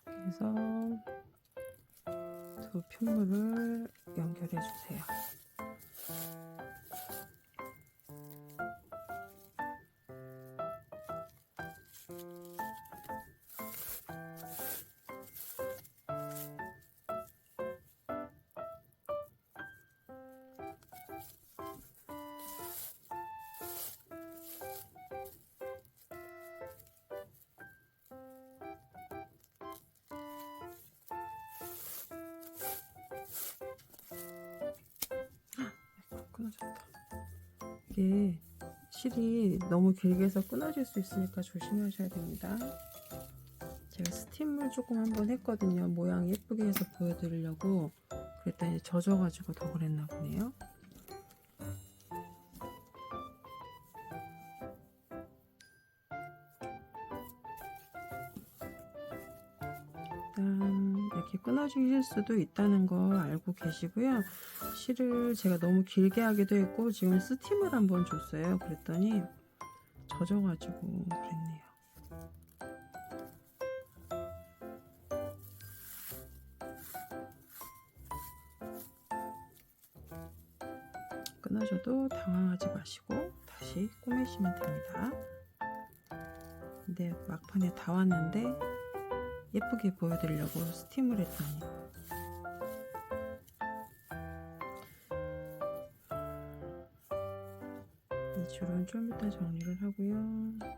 이렇게 해서 두 편물을 연결해 주세요. 끊어졌다. 이게 실이 너무 길게 해서 끊어질 수 있으니까 조심하셔야 됩니다. 제가 스팀을 조금 한번 했거든요. 모양 예쁘게 해서 보여드리려고. 그랬더니 젖어가지고 더 그랬나 보네요. 일단 이렇게 끊어질 수도 있다는 거 알고 계시고요. 실을 제가 너무 길게 하기도 했고 지금 스팀을 한번 줬어요. 그랬더니 젖어가지고 그랬네요. 끊어져도 당황하지 마시고 다시 꼬매시면 됩니다. 근데 막판에 다 왔는데 예쁘게 보여드리려고 스팀을 했더니 이 줄은 좀 이따 정리를 하고요.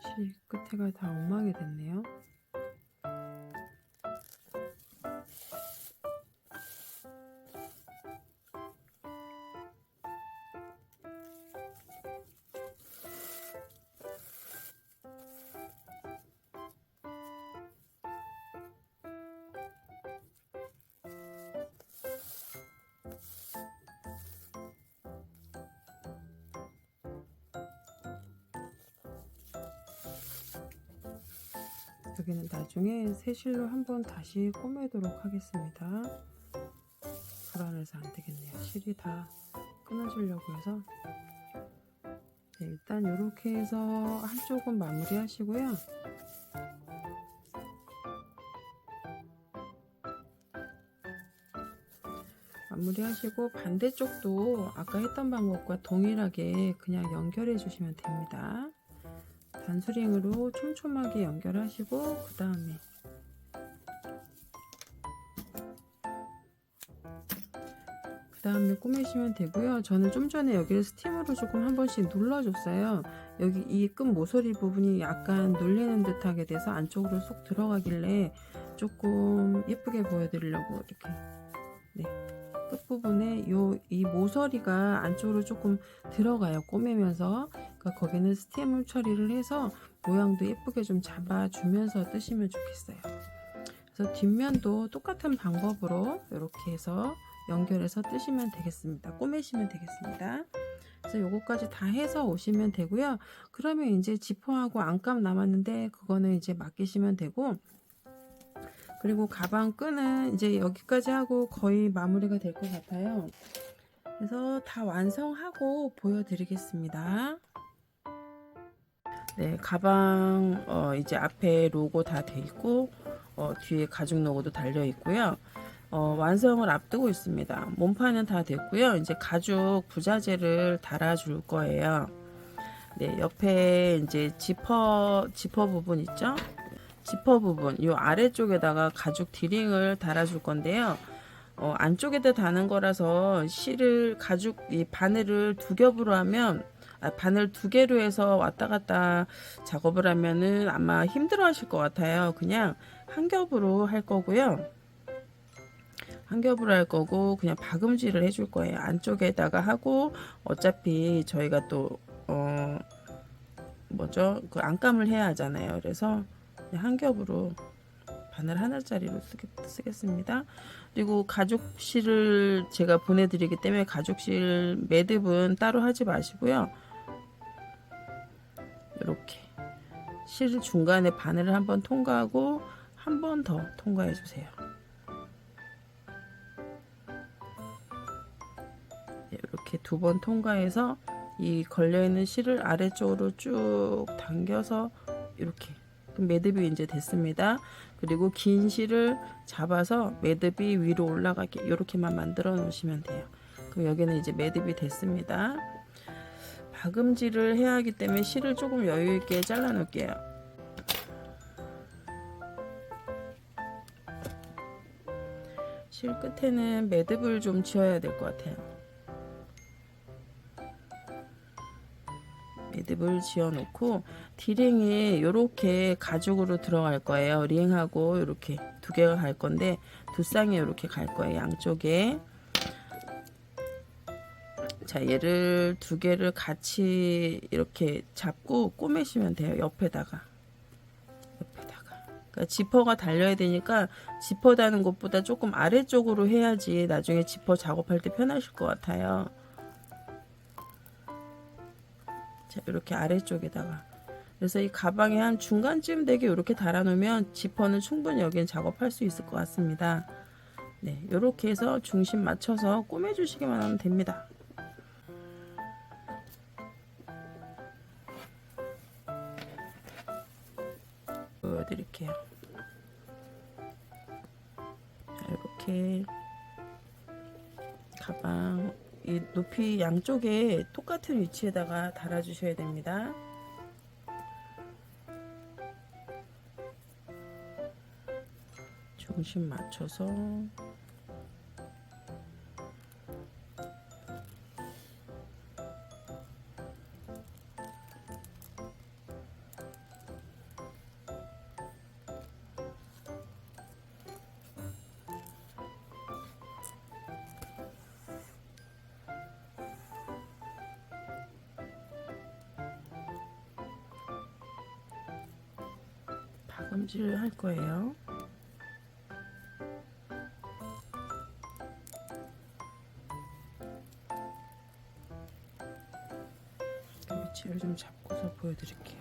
실 끝에가 다 엉망이 됐네요. 여기는 나중에 새실로 한번 다시 꼬매도록 하겠습니다. 불안해서 안 되겠네요. 실이 다 끊어지려고 해서. 네, 일단 이렇게 해서 한쪽은 마무리 하시고요. 마무리하시고 반대쪽도 아까 했던 방법과 동일하게 그냥 연결해 주시면 됩니다. 단수링으로 촘촘하게 연결하시고 그 다음에 꾸미시면 되고요. 저는 좀 전에 여기를 스팀으로 조금 한 번씩 눌러줬어요. 여기 이 끝 모서리 부분이 약간 눌리는 듯하게 돼서 안쪽으로 쏙 들어가길래 조금 예쁘게 보여드리려고 이렇게 끝부분에 이 모서리가 안쪽으로 조금 들어가요. 꼬매면서. 그러니까 거기는 스팀 처리를 해서 모양도 예쁘게 좀 잡아주면서 뜨시면 좋겠어요. 그래서 뒷면도 똑같은 방법으로 이렇게 해서 연결해서 뜨시면 되겠습니다. 꼬매시면 되겠습니다. 그래서 요거까지 다 해서 오시면 되고요. 그러면 이제 지퍼하고 안감 남았는데 그거는 이제 맡기시면 되고, 그리고 가방 끈은 이제 여기까지 하고 거의 마무리가 될 것 같아요. 그래서 다 완성하고 보여드리겠습니다. 네, 가방 이제 앞에 로고 다 돼 있고 뒤에 가죽 로고도 달려 있고요. 완성을 앞두고 있습니다. 몸판은 다 됐고요. 이제 가죽 부자재를 달아줄 거예요. 네, 옆에 이제 지퍼 부분 있죠? 지퍼 부분, 요 아래쪽에다가 가죽 디링을 달아줄 건데요. 안쪽에다 다는 거라서 실을 가죽 이 바늘을 두 겹으로 하면 바늘 두 개로 해서 왔다 갔다 작업을 하면은 아마 힘들어 하실 것 같아요. 그냥 한 겹으로 할 거고요. 한 겹으로 할 거고 그냥 박음질을 해줄 거예요. 안쪽에다가 하고 어차피 저희가 또 뭐죠? 그 안감을 해야 하잖아요. 그래서 그냥 한 겹으로 바늘 하나짜리로 쓰겠습니다. 그리고 가죽실을 제가 보내드리기 때문에 가죽실 매듭은 따로 하지 마시고요. 이렇게 실 중간에 바늘을 한번 통과하고 한 번 더 통과해 주세요. 이렇게 두 번 통과해서 이 걸려있는 실을 아래쪽으로 쭉 당겨서 이렇게 매듭이 이제 됐습니다. 그리고 긴 실을 잡아서 매듭이 위로 올라가게 이렇게만 만들어 놓으시면 돼요. 그럼 여기는 이제 매듭이 됐습니다. 박음질을 해야 하기 때문에 실을 조금 여유 있게 잘라 놓을게요. 실 끝에는 매듭을 좀 지어야 될 것 같아요. 매듭을 지어 놓고 디링이 이렇게 가죽으로 들어갈 거예요. 링하고 이렇게 두 개가 갈 건데 두 쌍이 이렇게 갈 거예요. 양쪽에. 자, 얘를 두 개를 같이 이렇게 잡고 꼬매시면 돼요. 옆에다가. 그러니까 지퍼가 달려야 되니까 지퍼 다는 것보다 조금 아래쪽으로 해야지 나중에 지퍼 작업할 때 편하실 것 같아요. 자, 이렇게 아래쪽에다가. 그래서 이 가방에 한 중간쯤 되게 이렇게 달아놓으면 지퍼는 충분히 여기는 작업할 수 있을 것 같습니다. 네, 이렇게 해서 중심 맞춰서 꼬매주시기만 하면 됩니다. 보여드릴게요. 자, 이렇게 가방 이 높이 양쪽에 똑같은 위치에다가 달아주셔야 됩니다. 중심 맞춰서 박음질을 할 거예요. 위치를 좀 잡고서 보여드릴게요.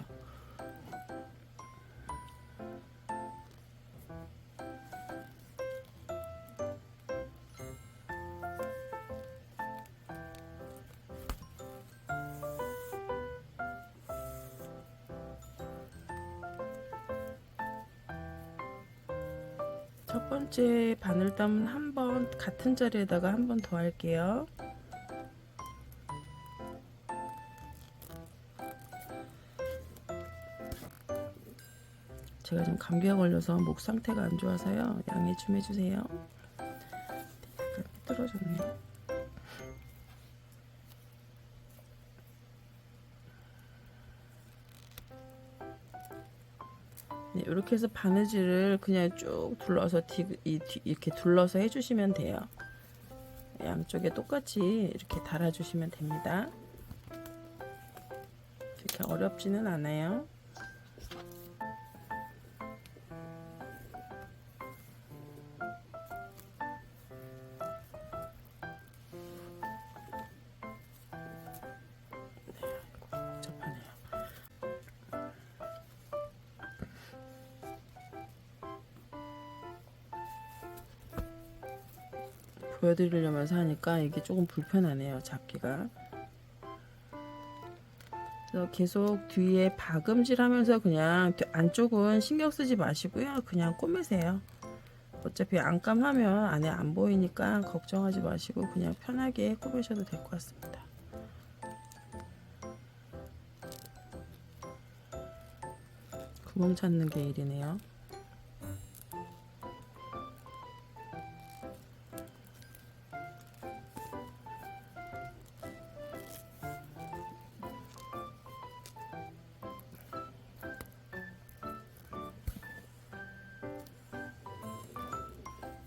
첫 번째 바늘담은 한 번 같은 자리에다가 한 번 더 할게요. 제가 좀 감기가 걸려서 목 상태가 안 좋아서요. 양해 좀 해주세요. 약간 삐뚤어졌네요. 네, 이렇게 해서 바느질을 그냥 쭉 둘러서 이렇게 둘러서 해주시면 돼요. 양쪽에 똑같이 이렇게 달아주시면 됩니다. 이렇게 어렵지는 않아요. 복잡하네요. 보여드리려면서 하니까 이게 조금 불편하네요, 잡기가. 그래서 계속 뒤에 박음질 하면서 그냥 안쪽은 신경 쓰지 마시고요. 그냥 꼬매세요. 어차피 안감하면 안에 안 보이니까 걱정하지 마시고 그냥 편하게 꼬매셔도 될 것 같습니다. 구멍 찾는 게 일이네요.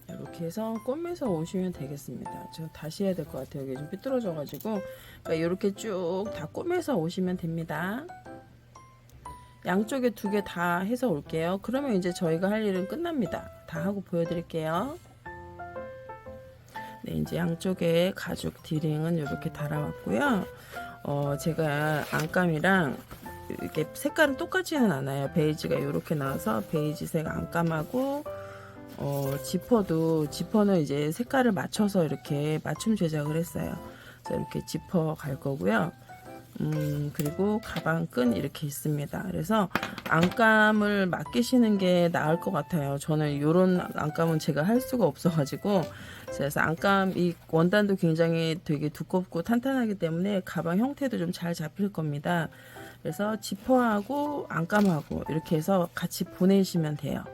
이렇게 해서 꼬매서 오시면 되겠습니다. 저 다시 해야 될 것 같아요. 여기 좀 삐뚤어져 가지고 그러니까 이렇게 쭉 다 꼬매서 오시면 됩니다. 양쪽에 두 개 다 해서 올게요. 그러면 이제 저희가 할 일은 끝납니다. 다 하고 보여드릴게요. 네, 이제 양쪽에 가죽 디링은 이렇게 달아왔고요. 제가 안감이랑 이렇게 색깔은 똑같지는 않아요. 베이지가 이렇게 나와서 베이지색 안감하고 지퍼는 이제 색깔을 맞춰서 이렇게 맞춤 제작을 했어요. 그래서 이렇게 지퍼 갈 거고요. 그리고 가방끈 이렇게 있습니다. 그래서 안감을 맡기시는 게 나을 것 같아요. 저는 이런 안감은 제가 할 수가 없어가지고 그래서 안감 이 원단도 굉장히 되게 두껍고 탄탄하기 때문에 가방 형태도 좀 잘 잡힐 겁니다. 그래서 지퍼하고 안감하고 이렇게 해서 같이 보내시면 돼요.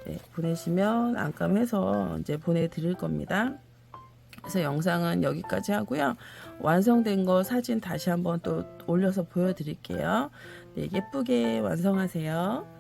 네, 보내시면 안감해서 이제 보내드릴 겁니다. 그래서 영상은 여기까지 하고요. 완성된 거 사진 다시 한번 또 올려서 보여드릴게요. 네, 예쁘게 완성하세요.